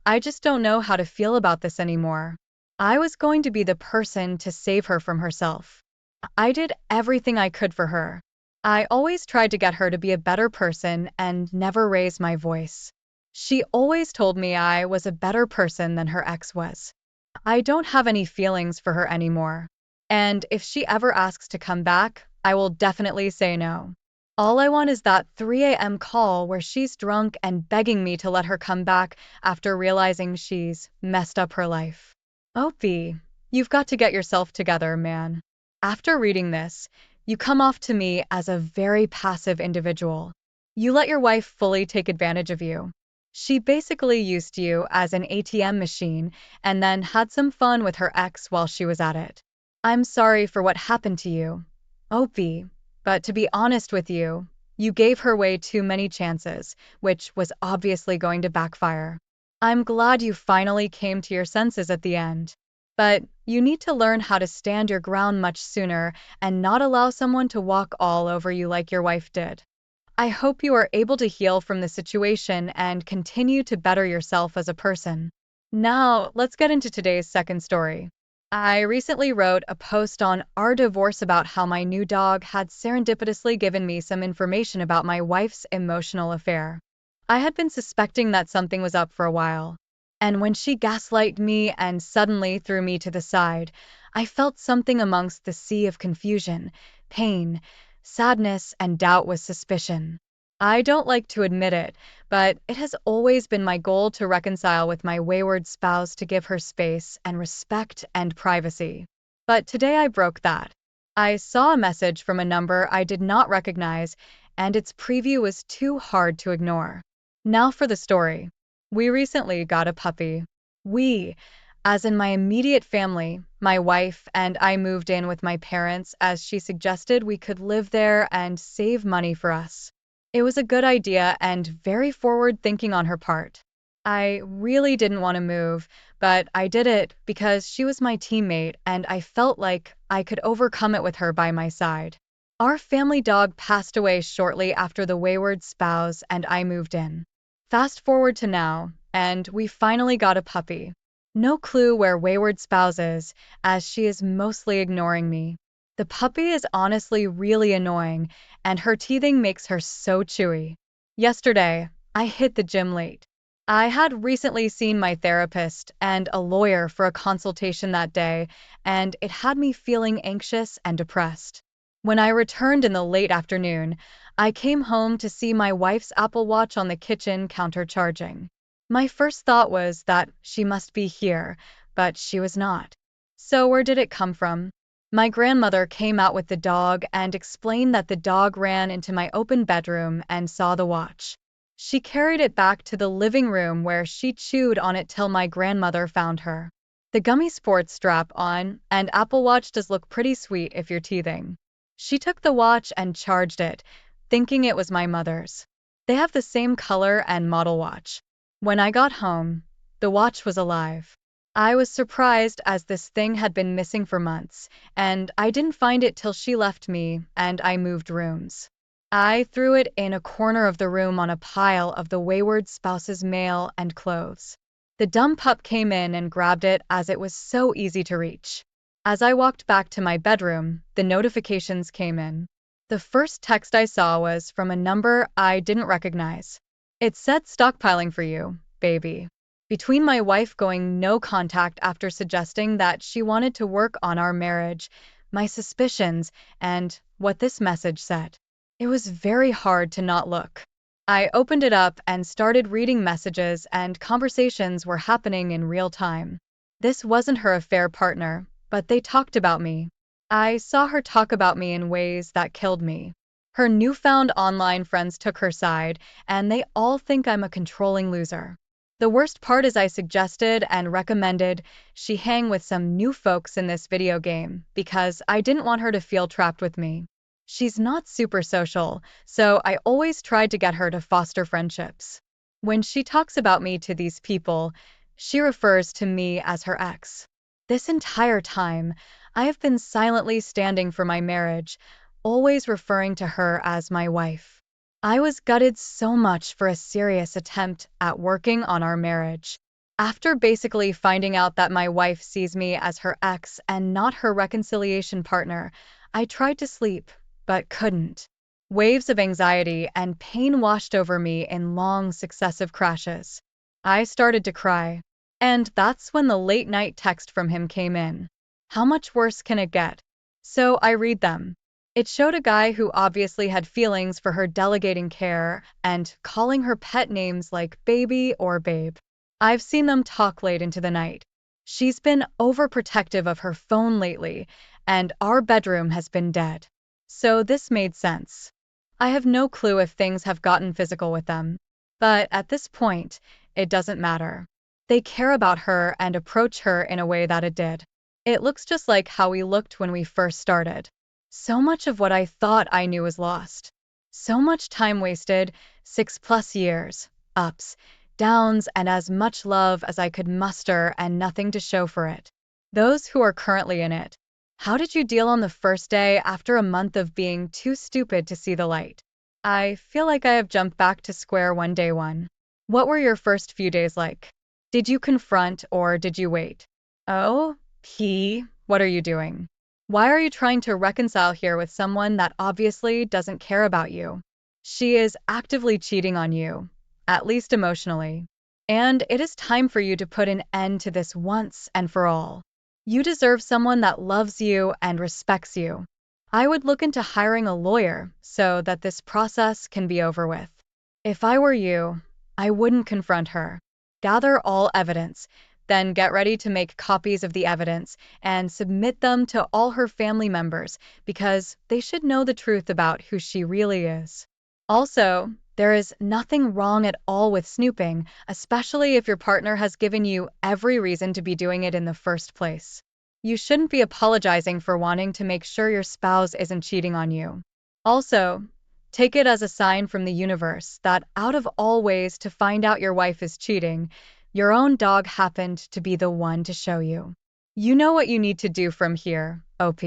I just don't know how to feel about this anymore. I was going to be the person to save her from herself. I did everything I could for her. I always tried to get her to be a better person and never raise my voice. She always told me I was a better person than her ex was. I don't have any feelings for her anymore. And if she ever asks to come back, I will definitely say no. All I want is that 3 a.m. call where she's drunk and begging me to let her come back after realizing she's messed up her life. Opie, you've got to get yourself together, man. After reading this, You come off to me as a very passive individual. You let your wife fully take advantage of you. She basically used you as an ATM machine and then had some fun with her ex while she was at it. I'm sorry for what happened to you, Opie, but to be honest with you, you gave her way too many chances, which was obviously going to backfire. I'm glad you finally came to your senses at the end. But you need to learn how to stand your ground much sooner and not allow someone to walk all over you like your wife did. I hope you are able to heal from the situation and continue to better yourself as a person. Now, let's get into today's second story. I recently wrote a post on our divorce about how my new dog had serendipitously given me some information about my wife's emotional affair. I had been suspecting that something was up for a while. And when she gaslighted me and suddenly threw me to the side, I felt something amongst the sea of confusion, pain, sadness, and doubt was suspicion. I don't like to admit it, but it has always been my goal to reconcile with my wayward spouse to give her space and respect and privacy. But today I broke that. I saw a message from a number I did not recognize, and its preview was too hard to ignore. Now for the story. We recently got a puppy. We, as in my immediate family, my wife and I moved in with my parents as she suggested we could live there and save money for us. It was a good idea and very forward thinking on her part. I really didn't want to move, but I did it because she was my teammate and I felt like I could overcome it with her by my side. Our family dog passed away shortly after the wayward spouse and I moved in. Fast forward to now, and we finally got a puppy. No clue where wayward spouse is, as she is mostly ignoring me. The puppy is honestly really annoying, and her teething makes her so chewy. Yesterday, I hit the gym late. I had recently seen my therapist and a lawyer for a consultation that day, and it had me feeling anxious and depressed. When I returned in the late afternoon, I came home to see my wife's Apple Watch on the kitchen counter charging. My first thought was that she must be here, but she was not. So where did it come from? My grandmother came out with the dog and explained that the dog ran into my open bedroom and saw the watch. She carried it back to the living room where she chewed on it till my grandmother found her. The gummy sports strap on, and Apple Watch does look pretty sweet if you're teething. She took the watch and charged it, thinking it was my mother's. They have the same color and model watch. When I got home, the watch was alive. I was surprised as this thing had been missing for months, and I didn't find it till she left me and I moved rooms. I threw it in a corner of the room on a pile of the wayward spouse's mail and clothes. The dumb pup came in and grabbed it as it was so easy to reach. As I walked back to my bedroom, the notifications came in. The first text I saw was from a number I didn't recognize. It said stockpiling for you, baby. Between my wife going no contact after suggesting that she wanted to work on our marriage, my suspicions, and what this message said, it was very hard to not look. I opened it up and started reading messages and conversations were happening in real time. This wasn't her affair partner, but they talked about me. I saw her talk about me in ways that killed me. Her newfound online friends took her side, and they all think I'm a controlling loser. The worst part is I suggested and recommended she hang with some new folks in this video game because I didn't want her to feel trapped with me. She's not super social, so I always tried to get her to foster friendships. When she talks about me to these people, she refers to me as her ex. This entire time, I have been silently standing for my marriage, always referring to her as my wife. I was gutted so much for a serious attempt at working on our marriage. After basically finding out that my wife sees me as her ex and not her reconciliation partner, I tried to sleep, but couldn't. Waves of anxiety and pain washed over me in long, successive crashes. I started to cry. And that's when the late-night text from him came in. How much worse can it get? So I read them. It showed a guy who obviously had feelings for her delegating care and calling her pet names like baby or babe. I've seen them talk late into the night. She's been overprotective of her phone lately, and our bedroom has been dead. So this made sense. I have no clue if things have gotten physical with them. But at this point, it doesn't matter. They care about her and approach her in a way that it did. It looks just like how we looked when we first started. So much of what I thought I knew was lost. So much time wasted, 6+ years, ups, downs, and as much love as I could muster and nothing to show for it. Those who are currently in it. How did you deal on the first day after a month of being too stupid to see the light? I feel like I have jumped back to square one day one. What were your first few days like? Did you confront or did you wait? Oh, what are you doing? Why are you trying to reconcile here with someone that obviously doesn't care about you? She is actively cheating on you, at least emotionally. And it is time for you to put an end to this once and for all. You deserve someone that loves you and respects you. I would look into hiring a lawyer so that this process can be over with. If I were you, I wouldn't confront her. Gather all evidence, then get ready to make copies of the evidence and submit them to all her family members because they should know the truth about who she really is. Also, there is nothing wrong at all with snooping, especially if your partner has given you every reason to be doing it in the first place. You shouldn't be apologizing for wanting to make sure your spouse isn't cheating on you. Also, take it as a sign from the universe that out of all ways to find out your wife is cheating, your own dog happened to be the one to show you. You know what you need to do from here, OP.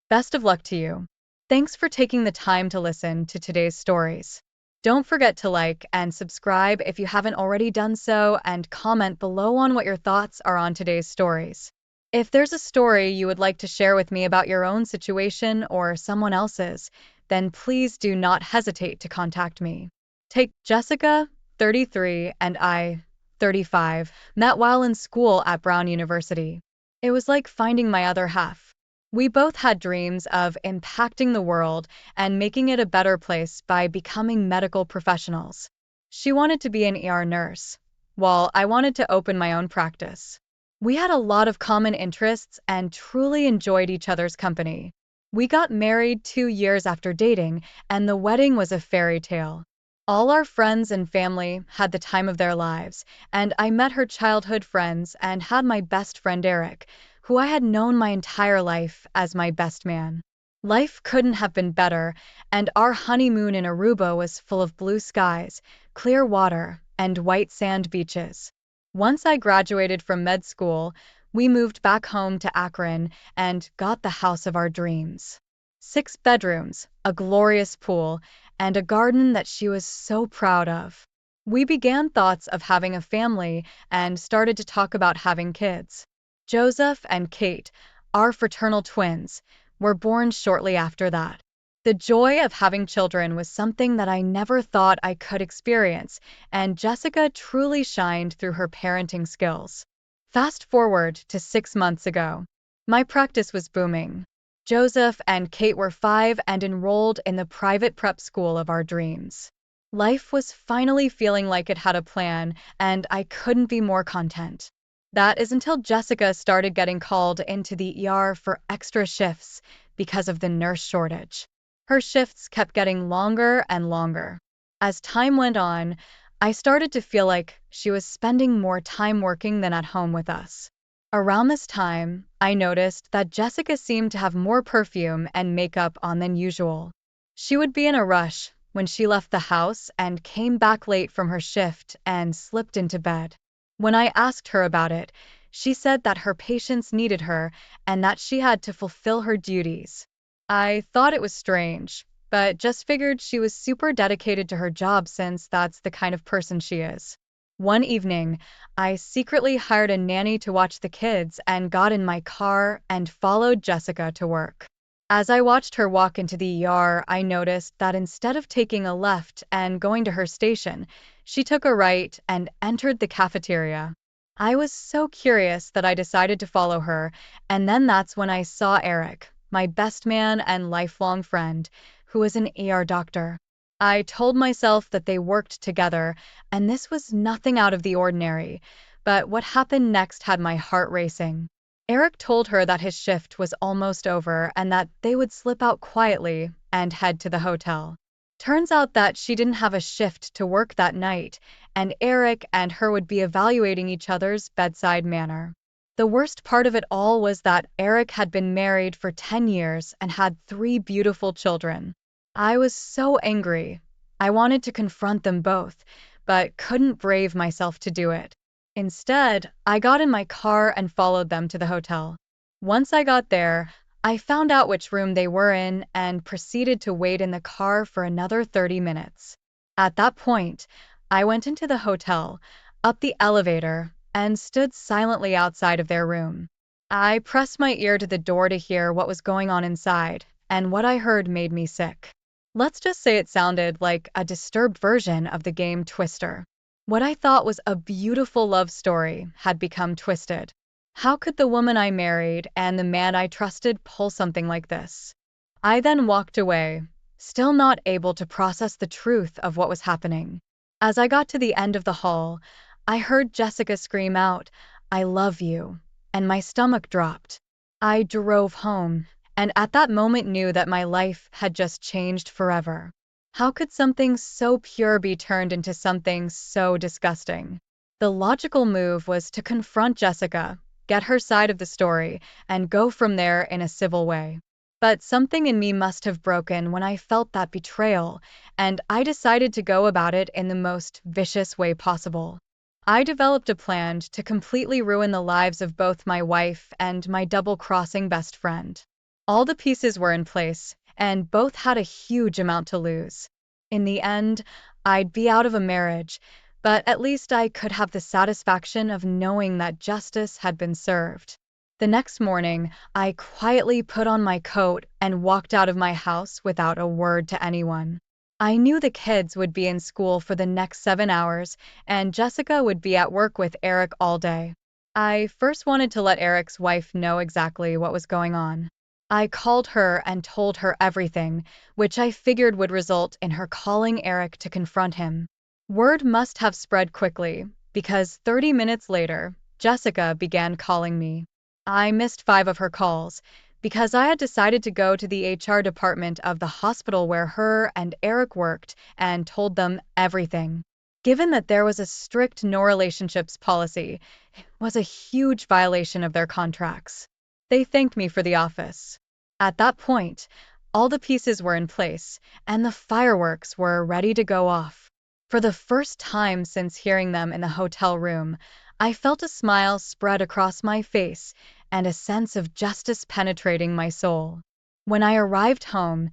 Best of luck to you. Thanks for taking the time to listen to today's stories. Don't forget to like and subscribe if you haven't already done so, and comment below on what your thoughts are on today's stories. If there's a story you would like to share with me about your own situation or someone else's, then please do not hesitate to contact me. Take Jessica, 33, and I, 35, met while in school at Brown University. It was like finding my other half. We both had dreams of impacting the world and making it a better place by becoming medical professionals. She wanted to be an ER nurse, while I wanted to open my own practice. We had a lot of common interests and truly enjoyed each other's company. We got married 2 years after dating, and the wedding was a fairy tale. All our friends and family had the time of their lives, and I met her childhood friends and had my best friend Eric, who I had known my entire life as my best man. Life couldn't have been better, and our honeymoon in Aruba was full of blue skies, clear water, and white sand beaches. Once I graduated from med school, we moved back home to Akron and got the house of our dreams. 6 bedrooms, a glorious pool, and a garden that she was so proud of. We began thoughts of having a family and started to talk about having kids. Joseph and Kate, our fraternal twins, were born shortly after that. The joy of having children was something that I never thought I could experience, and Jessica truly shined through her parenting skills. Fast forward to 6 months ago. My practice was booming. Joseph and Kate were 5 and enrolled in the private prep school of our dreams. Life was finally feeling like it had a plan, and I couldn't be more content. That is until Jessica started getting called into the ER for extra shifts because of the nurse shortage. Her shifts kept getting longer and longer. As time went on, I started to feel like she was spending more time working than at home with us. Around this time, I noticed that Jessica seemed to have more perfume and makeup on than usual. She would be in a rush when she left the house and came back late from her shift and slipped into bed. When I asked her about it, she said that her patients needed her and that she had to fulfill her duties. I thought it was strange, but just figured she was super dedicated to her job since that's the kind of person she is. One evening, I secretly hired a nanny to watch the kids and got in my car and followed Jessica to work. As I watched her walk into the ER, I noticed that instead of taking a left and going to her station, she took a right and entered the cafeteria. I was so curious that I decided to follow her, and then that's when I saw Eric, my best man and lifelong friend, who was an ER doctor. I told myself that they worked together, and this was nothing out of the ordinary, but what happened next had my heart racing. Eric told her that his shift was almost over and that they would slip out quietly and head to the hotel. Turns out that she didn't have a shift to work that night, and Eric and her would be evaluating each other's bedside manner. The worst part of it all was that Eric had been married for 10 years and had 3 beautiful children. I was so angry. I wanted to confront them both, but couldn't brave myself to do it. Instead, I got in my car and followed them to the hotel. Once I got there, I found out which room they were in and proceeded to wait in the car for another 30 minutes. At that point, I went into the hotel, up the elevator, and stood silently outside of their room. I pressed my ear to the door to hear what was going on inside, and what I heard made me sick. Let's just say it sounded like a disturbed version of the game Twister. What I thought was a beautiful love story had become twisted. How could the woman I married and the man I trusted pull something like this? I then walked away, still not able to process the truth of what was happening. As I got to the end of the hall, I heard Jessica scream out, "I love you," and my stomach dropped. I drove home, and at that moment knew that my life had just changed forever. How could something so pure be turned into something so disgusting? The logical move was to confront Jessica, get her side of the story, and go from there in a civil way. But something in me must have broken when I felt that betrayal, and I decided to go about it in the most vicious way possible. I developed a plan to completely ruin the lives of both my wife and my double-crossing best friend. All the pieces were in place, and both had a huge amount to lose. In the end, I'd be out of a marriage, but at least I could have the satisfaction of knowing that justice had been served. The next morning, I quietly put on my coat and walked out of my house without a word to anyone. I knew the kids would be in school for the next 7 hours, and Jessica would be at work with Eric all day. I first wanted to let Eric's wife know exactly what was going on. I called her and told her everything, which I figured would result in her calling Eric to confront him. Word must have spread quickly, because 30 minutes later, Jessica began calling me. I missed 5 of her calls, because I had decided to go to the HR department of the hospital where her and Eric worked and told them everything. Given that there was a strict no relationships policy, it was a huge violation of their contracts. They thanked me for the office. At that point, all the pieces were in place, and the fireworks were ready to go off. For the first time since hearing them in the hotel room, I felt a smile spread across my face and a sense of justice penetrating my soul. When I arrived home,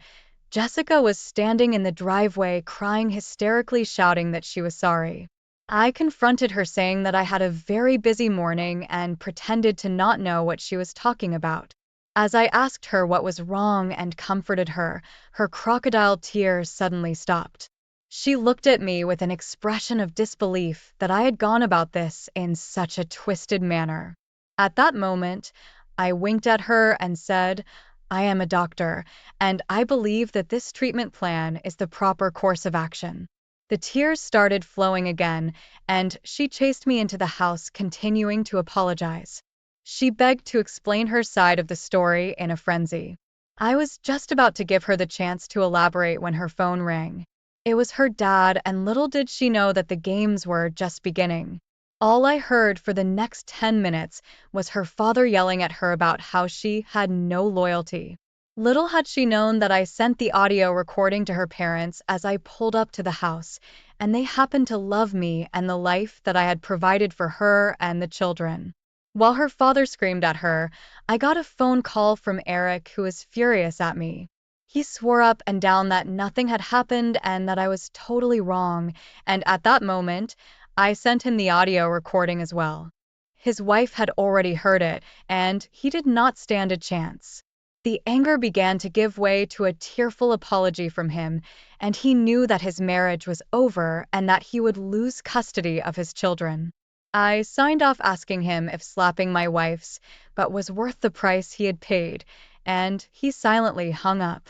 Jessica was standing in the driveway crying hysterically, shouting that she was sorry. I confronted her saying that I had a very busy morning and pretended to not know what she was talking about. As I asked her what was wrong and comforted her, her crocodile tears suddenly stopped. She looked at me with an expression of disbelief that I had gone about this in such a twisted manner. At that moment, I winked at her and said, "I am a doctor, and I believe that this treatment plan is the proper course of action." The tears started flowing again, and she chased me into the house, continuing to apologize. She begged to explain her side of the story in a frenzy. I was just about to give her the chance to elaborate when her phone rang. It was her dad, and little did she know that the games were just beginning. All I heard for the next 10 minutes was her father yelling at her about how she had no loyalty. Little had she known that I sent the audio recording to her parents as I pulled up to the house, and they happened to love me and the life that I had provided for her and the children. While her father screamed at her, I got a phone call from Eric, who was furious at me. He swore up and down that nothing had happened and that I was totally wrong, and at that moment, I sent him the audio recording as well. His wife had already heard it, and he did not stand a chance. The anger began to give way to a tearful apology from him, and he knew that his marriage was over and that he would lose custody of his children. I signed off asking him if slapping my wife's but was worth the price he had paid, and he silently hung up.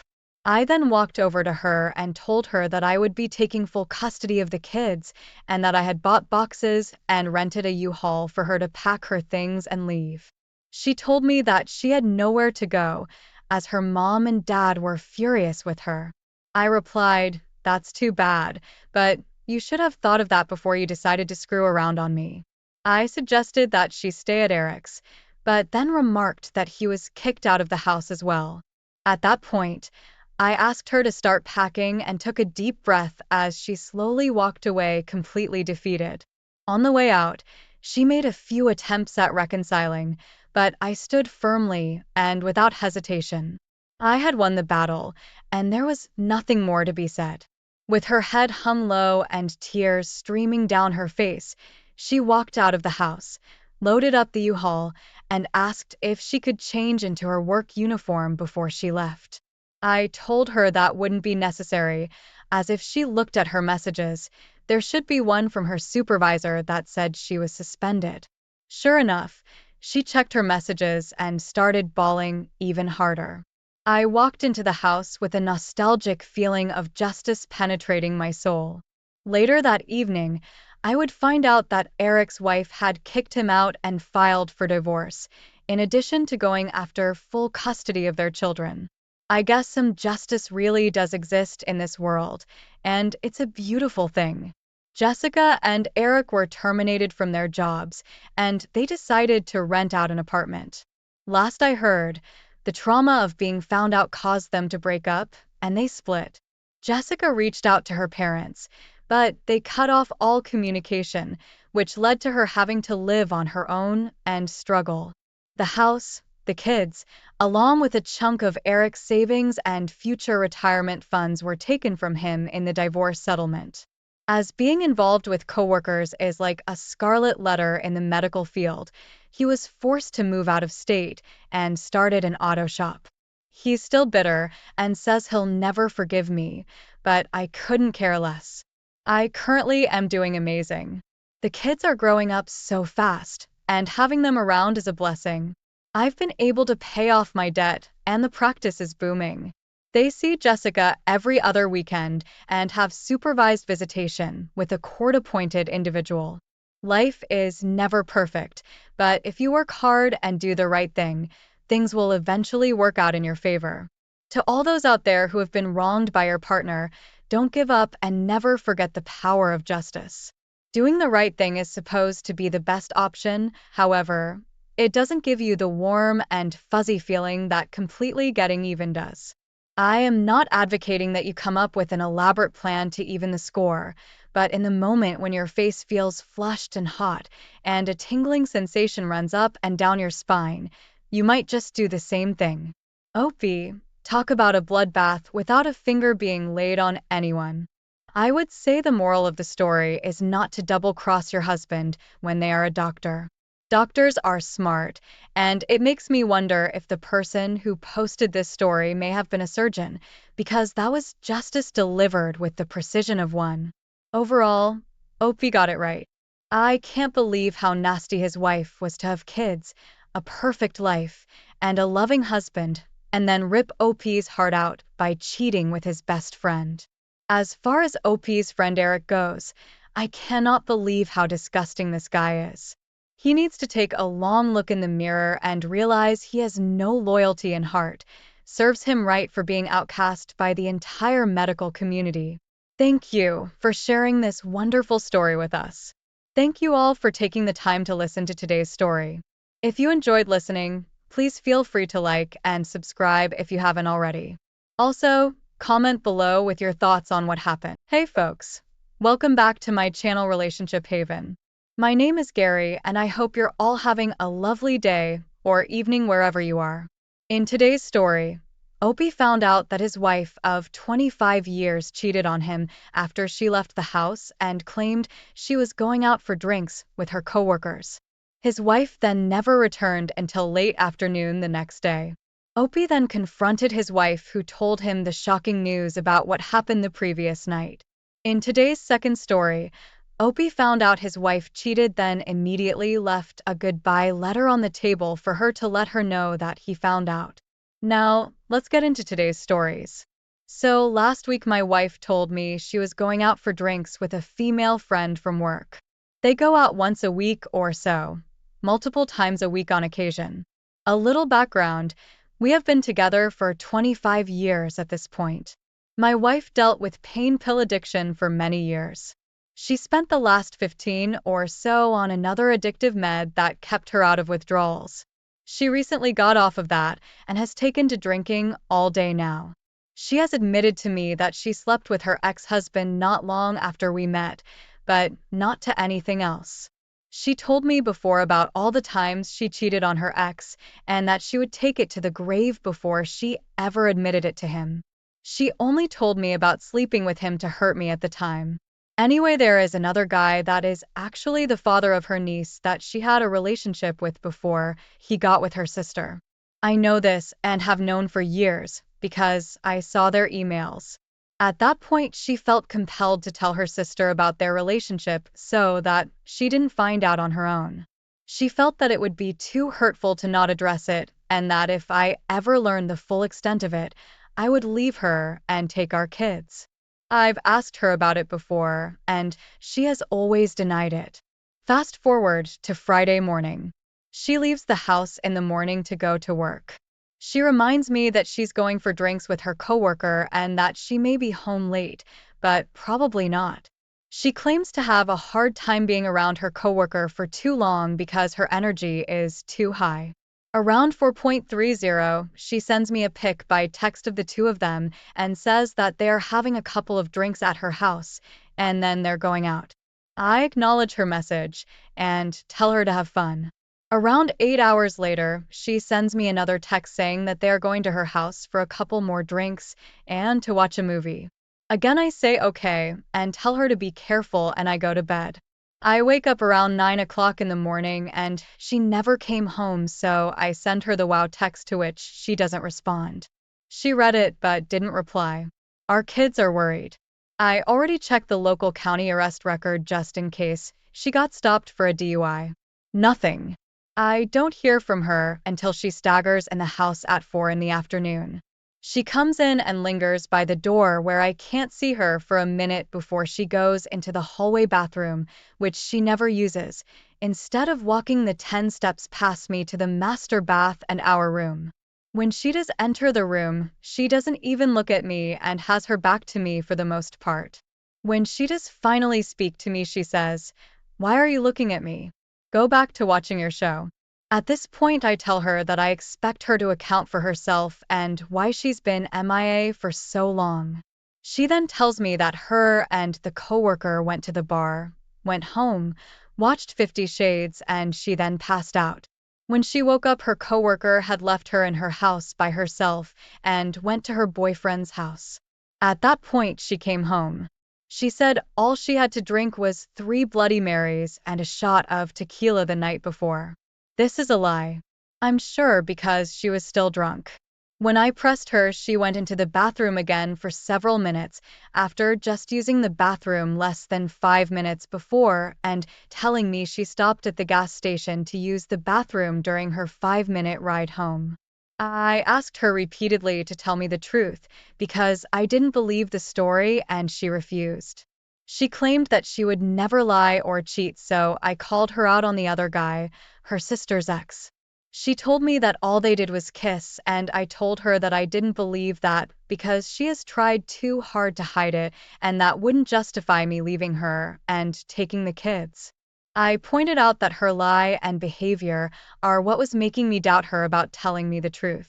I then walked over to her and told her that I would be taking full custody of the kids and that I had bought boxes and rented a U-Haul for her to pack her things and leave. She told me that she had nowhere to go, as her mom and dad were furious with her. I replied, "That's too bad, but you should have thought of that before you decided to screw around on me." I suggested that she stay at Eric's, but then remarked that he was kicked out of the house as well. At that point, I asked her to start packing and took a deep breath as she slowly walked away, completely defeated. On the way out, she made a few attempts at reconciling, but I stood firmly and without hesitation. I had won the battle, and there was nothing more to be said. With her head hung low and tears streaming down her face, she walked out of the house, loaded up the U-Haul, and asked if she could change into her work uniform before she left. I told her that wouldn't be necessary, as if she looked at her messages, there should be one from her supervisor that said she was suspended. Sure enough, she checked her messages and started bawling even harder. I walked into the house with a nostalgic feeling of justice penetrating my soul. Later that evening, I would find out that Eric's wife had kicked him out and filed for divorce, in addition to going after full custody of their children. I guess some justice really does exist in this world, and it's a beautiful thing. Jessica and Eric were terminated from their jobs, and they decided to rent out an apartment. Last I heard, the trauma of being found out caused them to break up, and they split. Jessica reached out to her parents, but they cut off all communication, which led to her having to live on her own and struggle. The house, the kids, along with a chunk of Eric's savings and future retirement funds were taken from him in the divorce settlement. As being involved with coworkers is like a scarlet letter in the medical field, he was forced to move out of state and started an auto shop. He's still bitter and says he'll never forgive me, but I couldn't care less. I currently am doing amazing. The kids are growing up so fast, and having them around is a blessing. I've been able to pay off my debt, and the practice is booming. They see Jessica every other weekend and have supervised visitation with a court-appointed individual. Life is never perfect, but if you work hard and do the right thing, things will eventually work out in your favor. To all those out there who have been wronged by your partner, don't give up and never forget the power of justice. Doing the right thing is supposed to be the best option, however, it doesn't give you the warm and fuzzy feeling that completely getting even does. I am not advocating that you come up with an elaborate plan to even the score, but in the moment when your face feels flushed and hot, and a tingling sensation runs up and down your spine, you might just do the same thing. Opie, talk about a bloodbath without a finger being laid on anyone. I would say the moral of the story is not to double-cross your husband when they are a doctor. Doctors are smart, and it makes me wonder if the person who posted this story may have been a surgeon, because that was justice delivered with the precision of one. Overall, Opie got it right. I can't believe how nasty his wife was to have kids, a perfect life, and a loving husband, and then rip Opie's heart out by cheating with his best friend. As far as Opie's friend Eric goes, I cannot believe how disgusting this guy is. He needs to take a long look in the mirror and realize he has no loyalty in heart. Serves him right for being outcast by the entire medical community. Thank you for sharing this wonderful story with us. Thank you all for taking the time to listen to today's story. If you enjoyed listening, please feel free to like and subscribe if you haven't already. Also, comment below with your thoughts on what happened. Hey folks, welcome back to my channel Relationship Haven. My name is Gary, and I hope you're all having a lovely day or evening wherever you are. In today's story, Opie found out that his wife of 25 years cheated on him after she left the house and claimed she was going out for drinks with her coworkers. His wife then never returned until late afternoon the next day. Opie then confronted his wife, who told him the shocking news about what happened the previous night. In today's second story, Opie found out his wife cheated, then immediately left a goodbye letter on the table for her to let her know that he found out. Now, let's get into today's stories. So, last week my wife told me she was going out for drinks with a female friend from work. They go out once a week or so, multiple times a week on occasion. A little background: we have been together for 25 years at this point. My wife dealt with pain pill addiction for many years. She spent the last 15 or so on another addictive med that kept her out of withdrawals. She recently got off of that and has taken to drinking all day now. She has admitted to me that she slept with her ex-husband not long after we met, but not to anything else. She told me before about all the times she cheated on her ex, and that she would take it to the grave before she ever admitted it to him. She only told me about sleeping with him to hurt me at the time. Anyway, there is another guy that is actually the father of her niece that she had a relationship with before he got with her sister. I know this and have known for years because I saw their emails. At that point, she felt compelled to tell her sister about their relationship so that she didn't find out on her own. She felt that it would be too hurtful to not address it, and that if I ever learned the full extent of it, I would leave her and take our kids. I've asked her about it before, and she has always denied it. Fast forward to Friday morning. She leaves the house in the morning to go to work. She reminds me that she's going for drinks with her coworker and that she may be home late, but probably not. She claims to have a hard time being around her coworker for too long because her energy is too high. Around 4:30, she sends me a pic by text of the two of them and says that they are having a couple of drinks at her house and then they're going out. I acknowledge her message and tell her to have fun. Around 8 hours later, she sends me another text saying that they are going to her house for a couple more drinks and to watch a movie. Again, I say okay and tell her to be careful, and I go to bed. I wake up around 9 o'clock in the morning and she never came home, so I send her the wow text, to which she doesn't respond. She read it but didn't reply. Our kids are worried. I already checked the local county arrest record just in case. She got stopped for a DUI. Nothing. I don't hear from her until she staggers in the house at 4 in the afternoon. She comes in and lingers by the door where I can't see her for a minute before she goes into the hallway bathroom, which she never uses, instead of walking the 10 steps past me to the master bath and our room. When she does enter the room, she doesn't even look at me and has her back to me for the most part. When she does finally speak to me, she says, "Why are you looking at me? Go back to watching your show." At this point, I tell her that I expect her to account for herself and why she's been MIA for so long. She then tells me that her and the coworker went to the bar, went home, watched 50 Shades, and she then passed out. When she woke up, her coworker had left her in her house by herself and went to her boyfriend's house. At that point, she came home. She said all she had to drink was 3 Bloody Marys and a shot of tequila the night before. This is a lie. I'm sure, because she was still drunk. When I pressed her, she went into the bathroom again for several minutes after just using the bathroom less than 5 minutes before and telling me she stopped at the gas station to use the bathroom during her 5-minute ride home. I asked her repeatedly to tell me the truth because I didn't believe the story, and she refused. She claimed that she would never lie or cheat, so I called her out on the other guy, her sister's ex. She told me that all they did was kiss, and I told her that I didn't believe that because she has tried too hard to hide it, and that wouldn't justify me leaving her and taking the kids. I pointed out that her lie and behavior are what was making me doubt her about telling me the truth.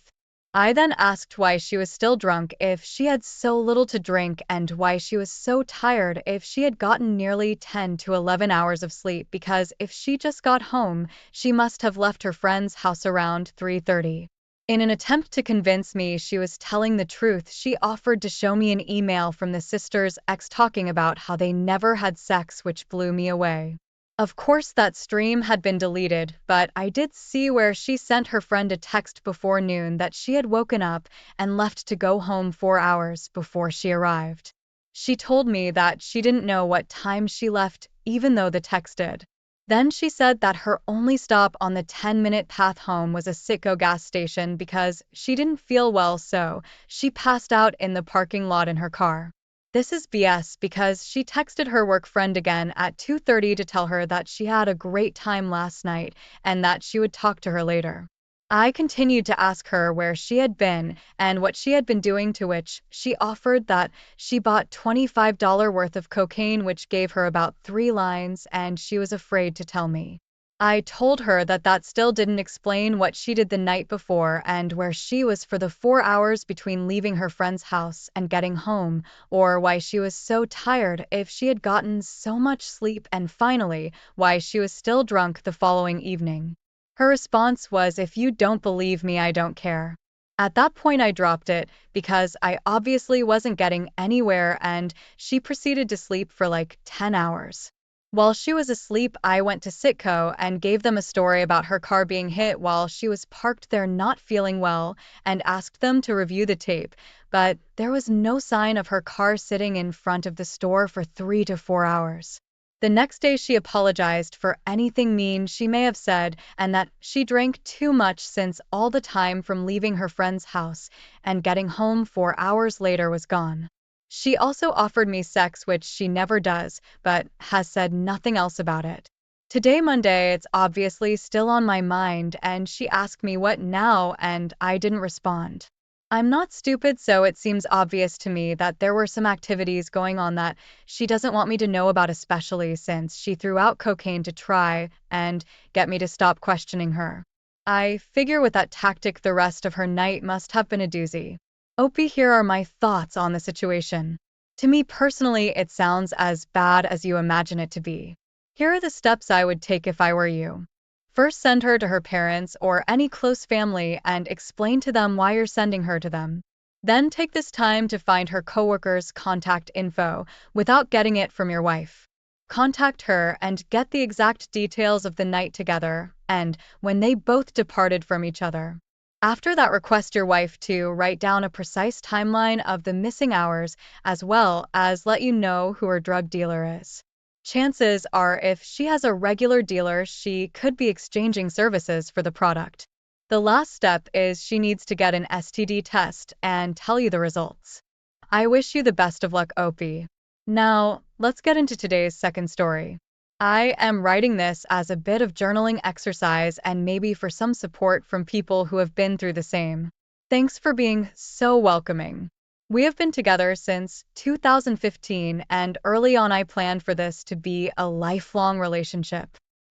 I then asked why she was still drunk if she had so little to drink, and why she was so tired if she had gotten nearly 10 to 11 hours of sleep, because if she just got home, she must have left her friend's house around 3:30. In an attempt to convince me she was telling the truth, she offered to show me an email from the sister's ex talking about how they never had sex, which blew me away. Of course, that stream had been deleted, but I did see where she sent her friend a text before noon that she had woken up and left to go home 4 hours before she arrived. She told me that she didn't know what time she left, even though the text did. Then she said that her only stop on the 10-minute path home was a Citgo gas station because she didn't feel well, so she passed out in the parking lot in her car. This is BS because she texted her work friend again at 2:30 to tell her that she had a great time last night and that she would talk to her later. I continued to ask her where she had been and what she had been doing, to which she offered that she bought $25 worth of cocaine, which gave her about 3 lines, and she was afraid to tell me. I told her that that still didn't explain what she did the night before and where she was for the 4 hours between leaving her friend's house and getting home, or why she was so tired if she had gotten so much sleep, and finally, why she was still drunk the following evening. Her response was, "If you don't believe me, I don't care." At that point, I dropped it because I obviously wasn't getting anywhere, and she proceeded to sleep for like 10 hours. While she was asleep, I went to Sitco and gave them a story about her car being hit while she was parked there not feeling well, and asked them to review the tape, but there was no sign of her car sitting in front of the store for 3 to 4 hours. The next day, she apologized for anything mean she may have said and that she drank too much since all the time from leaving her friend's house and getting home 4 hours later was gone. She also offered me sex, which she never does, but has said nothing else about it. Today, Monday, it's obviously still on my mind, and she asked me what now, and I didn't respond. I'm not stupid, so it seems obvious to me that there were some activities going on that she doesn't want me to know about, especially since she threw out cocaine to try and get me to stop questioning her. I figure with that tactic, the rest of her night must have been a doozy. Opie, here are my thoughts on the situation. To me personally, it sounds as bad as you imagine it to be. Here are the steps I would take if I were you. First, send her to her parents or any close family and explain to them why you're sending her to them. Then take this time to find her coworker's contact info without getting it from your wife. Contact her and get the exact details of the night together and when they both departed from each other. After that, request your wife to write down a precise timeline of the missing hours, as well as let you know who her drug dealer is. Chances are, if she has a regular dealer, she could be exchanging services for the product. The last step is she needs to get an STD test and tell you the results. I wish you the best of luck, Opie. Now, let's get into today's second story. I am writing this as a bit of journaling exercise and maybe for some support from people who have been through the same. Thanks for being so welcoming. We have been together since 2015, and early on I planned for this to be a lifelong relationship.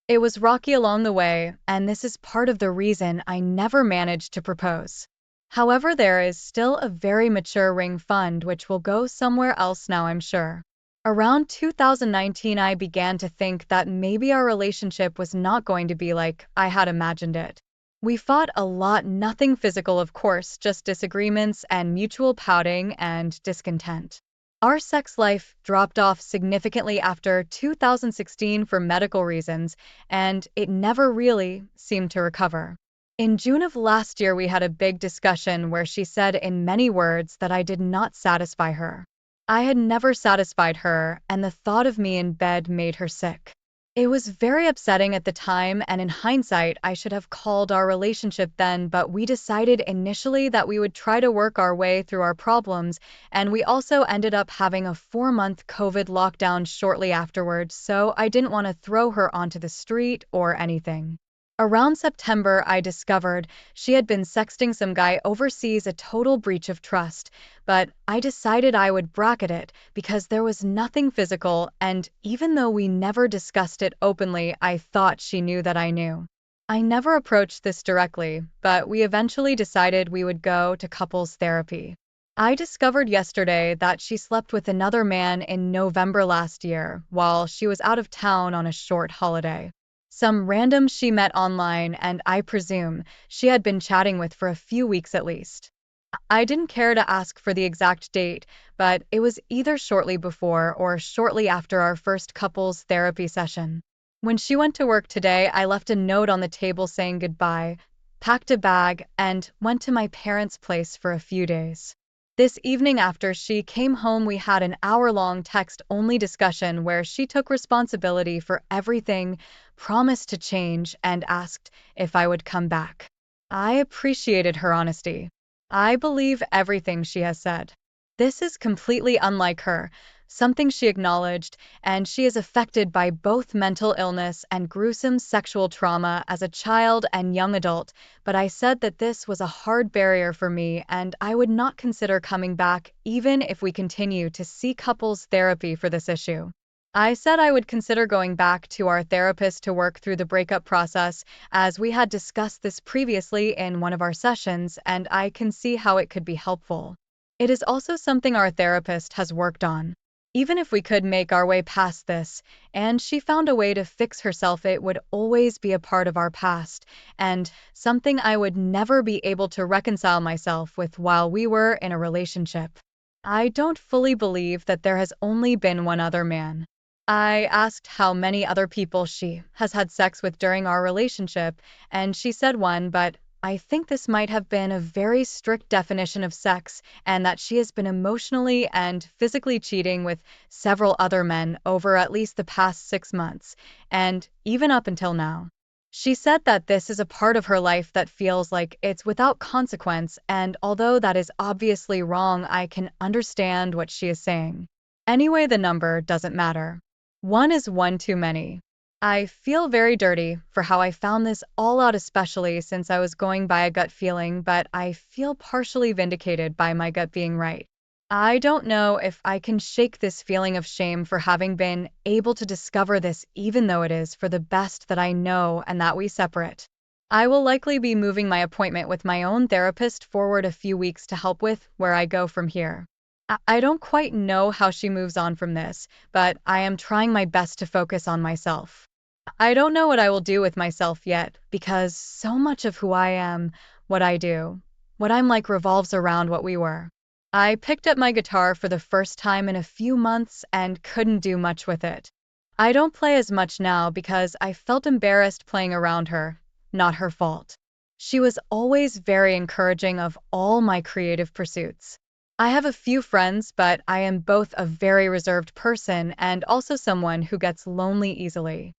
It was rocky along the way, and this is part of the reason I never managed to propose. However, there is still a very mature ring fund which will go somewhere else now, I'm sure. Around 2019, I began to think that maybe our relationship was not going to be like I had imagined it. We fought a lot, nothing physical, of course, just disagreements and mutual pouting and discontent. Our sex life dropped off significantly after 2016 for medical reasons, and it never really seemed to recover. In June of last year, we had a big discussion where she said in many words that I did not satisfy her. I had never satisfied her, and the thought of me in bed made her sick. It was very upsetting at the time, and in hindsight, I should have called our relationship then, but we decided initially that we would try to work our way through our problems, and we also ended up having a 4-month COVID lockdown shortly afterwards, so I didn't want to throw her onto the street or anything. Around September, I discovered she had been sexting some guy overseas, a total breach of trust, but I decided I would bracket it because there was nothing physical, and even though we never discussed it openly, I thought she knew that I knew. I never approached this directly, but we eventually decided we would go to couples therapy. I discovered yesterday that she slept with another man in November last year while she was out of town on a short holiday. Some random she met online, and I presume she had been chatting with for a few weeks at least. I didn't care to ask for the exact date, but it was either shortly before or shortly after our first couples therapy session. When she went to work today, I left a note on the table saying goodbye, packed a bag, and went to my parents' place for a few days. This evening, after she came home, we had an hour-long text-only discussion where she took responsibility for everything, promised to change, and asked if I would come back. I appreciated her honesty. I believe everything she has said. This is completely unlike her, something she acknowledged, and she is affected by both mental illness and gruesome sexual trauma as a child and young adult, but I said that this was a hard barrier for me and I would not consider coming back even if we continue to see couples therapy for this issue. I said I would consider going back to our therapist to work through the breakup process, as we had discussed this previously in one of our sessions, and I can see how it could be helpful. It is also something our therapist has worked on. Even if we could make our way past this, and she found a way to fix herself, it would always be a part of our past, and something I would never be able to reconcile myself with while we were in a relationship. I don't fully believe that there has only been one other man. I asked how many other people she has had sex with during our relationship, and she said one, but I think this might have been a very strict definition of sex, and that she has been emotionally and physically cheating with several other men over at least the past 6 months, and even up until now. She said that this is a part of her life that feels like it's without consequence, and although that is obviously wrong, I can understand what she is saying. Anyway, the number doesn't matter. One is one too many. I feel very dirty for how I found this all out, especially since I was going by a gut feeling, but I feel partially vindicated by my gut being right. I don't know if I can shake this feeling of shame for having been able to discover this, even though it is for the best that I know and that we separate. I will likely be moving my appointment with my own therapist forward a few weeks to help with where I go from here. I don't quite know how she moves on from this, but I am trying my best to focus on myself. I don't know what I will do with myself yet, because so much of who I am, what I do, what I'm like revolves around what we were. I picked up my guitar for the first time in a few months and couldn't do much with it. I don't play as much now because I felt embarrassed playing around her, not her fault. She was always very encouraging of all my creative pursuits. I have a few friends, but I am both a very reserved person and also someone who gets lonely easily.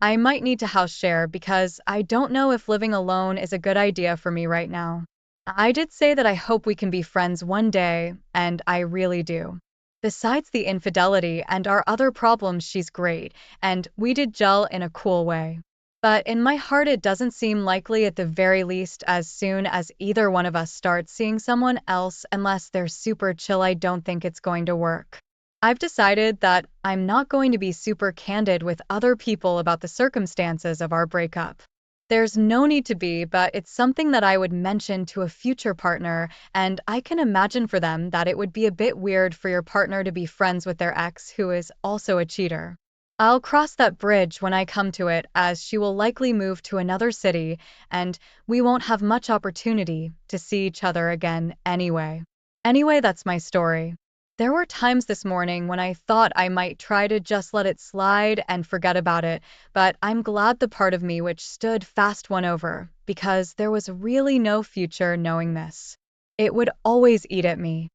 I might need to house share because I don't know if living alone is a good idea for me right now. I did say that I hope we can be friends one day, and I really do. Besides the infidelity and our other problems, she's great, and we did gel in a cool way. But in my heart, it doesn't seem likely, at the very least, as soon as either one of us starts seeing someone else, unless they're super chill. I don't think it's going to work. I've decided that I'm not going to be super candid with other people about the circumstances of our breakup. There's no need to be, but it's something that I would mention to a future partner, and I can imagine for them that it would be a bit weird for your partner to be friends with their ex who is also a cheater. I'll cross that bridge when I come to it, as she will likely move to another city, and we won't have much opportunity to see each other again anyway. Anyway, that's my story. There were times this morning when I thought I might try to just let it slide and forget about it, but I'm glad the part of me which stood fast won over, because there was really no future knowing this. It would always eat at me.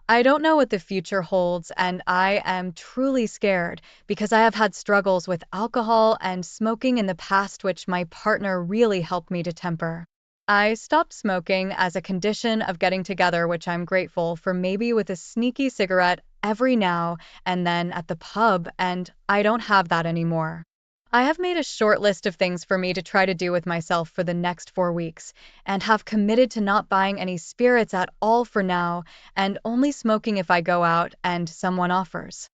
I don't know what the future holds, and I am truly scared because I have had struggles with alcohol and smoking in the past, which my partner really helped me to temper. I stopped smoking as a condition of getting together, which I'm grateful for, maybe with a sneaky cigarette every now and then at the pub, and I don't have that anymore. I have made a short list of things for me to try to do with myself for the next 4 weeks, and have committed to not buying any spirits at all for now, and only smoking if I go out and someone offers.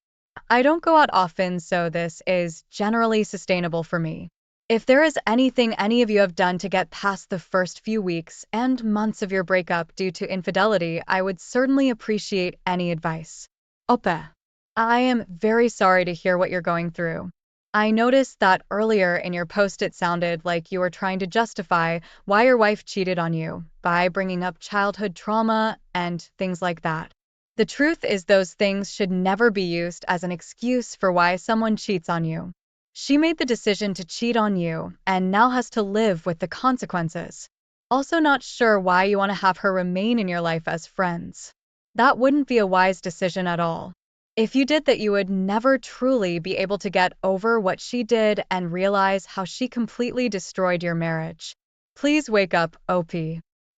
I don't go out often, so this is generally sustainable for me. If there is anything any of you have done to get past the first few weeks and months of your breakup due to infidelity, I would certainly appreciate any advice. Opa. I am very sorry to hear what you're going through. I noticed that earlier in your post it sounded like you were trying to justify why your wife cheated on you by bringing up childhood trauma and things like that. The truth is, those things should never be used as an excuse for why someone cheats on you. She made the decision to cheat on you and now has to live with the consequences. Also, not sure why you want to have her remain in your life as friends. That wouldn't be a wise decision at all. If you did that, you would never truly be able to get over what she did and realize how she completely destroyed your marriage. Please wake up, OP.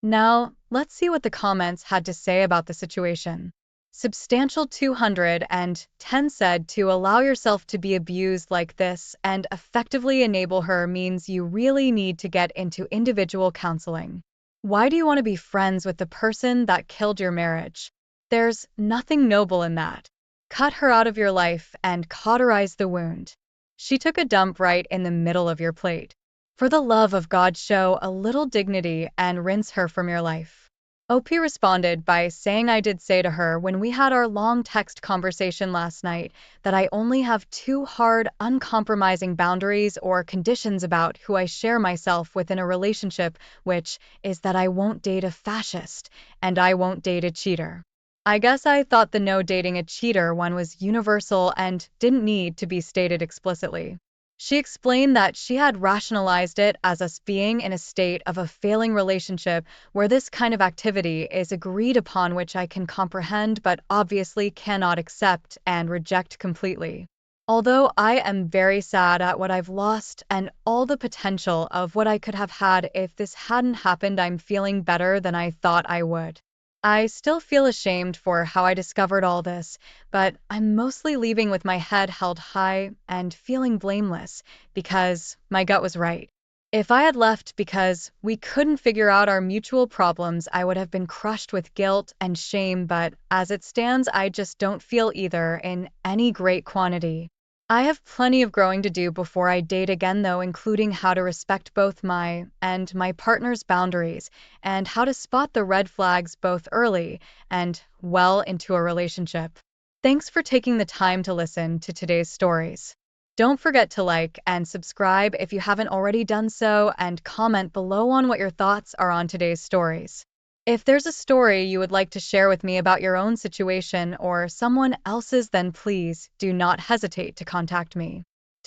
Now, let's see what the comments had to say about the situation. Substantial 210 said to allow yourself to be abused like this and effectively enable her means you really need to get into individual counseling. Why do you want to be friends with the person that killed your marriage? There's nothing noble in that. Cut her out of your life and cauterize the wound. She took a dump right in the middle of your plate. For the love of God, show a little dignity and rinse her from your life. OP responded by saying I did say to her when we had our long text conversation last night that I only have two hard, uncompromising boundaries or conditions about who I share myself with in a relationship, which is that I won't date a fascist and I won't date a cheater. I guess I thought the no dating a cheater one was universal and didn't need to be stated explicitly. She explained that she had rationalized it as us being in a state of a failing relationship where this kind of activity is agreed upon, which I can comprehend but obviously cannot accept and reject completely. Although I am very sad at what I've lost and all the potential of what I could have had if this hadn't happened, I'm feeling better than I thought I would. I still feel ashamed for how I discovered all this, but I'm mostly leaving with my head held high and feeling blameless because my gut was right. If I had left because we couldn't figure out our mutual problems, I would have been crushed with guilt and shame, but as it stands, I just don't feel either in any great quantity. I have plenty of growing to do before I date again, though, including how to respect both my and my partner's boundaries and how to spot the red flags both early and well into a relationship. Thanks for taking the time to listen to today's stories. Don't forget to like and subscribe if you haven't already done so, and comment below on what your thoughts are on today's stories. If there's a story you would like to share with me about your own situation or someone else's, then please do not hesitate to contact me.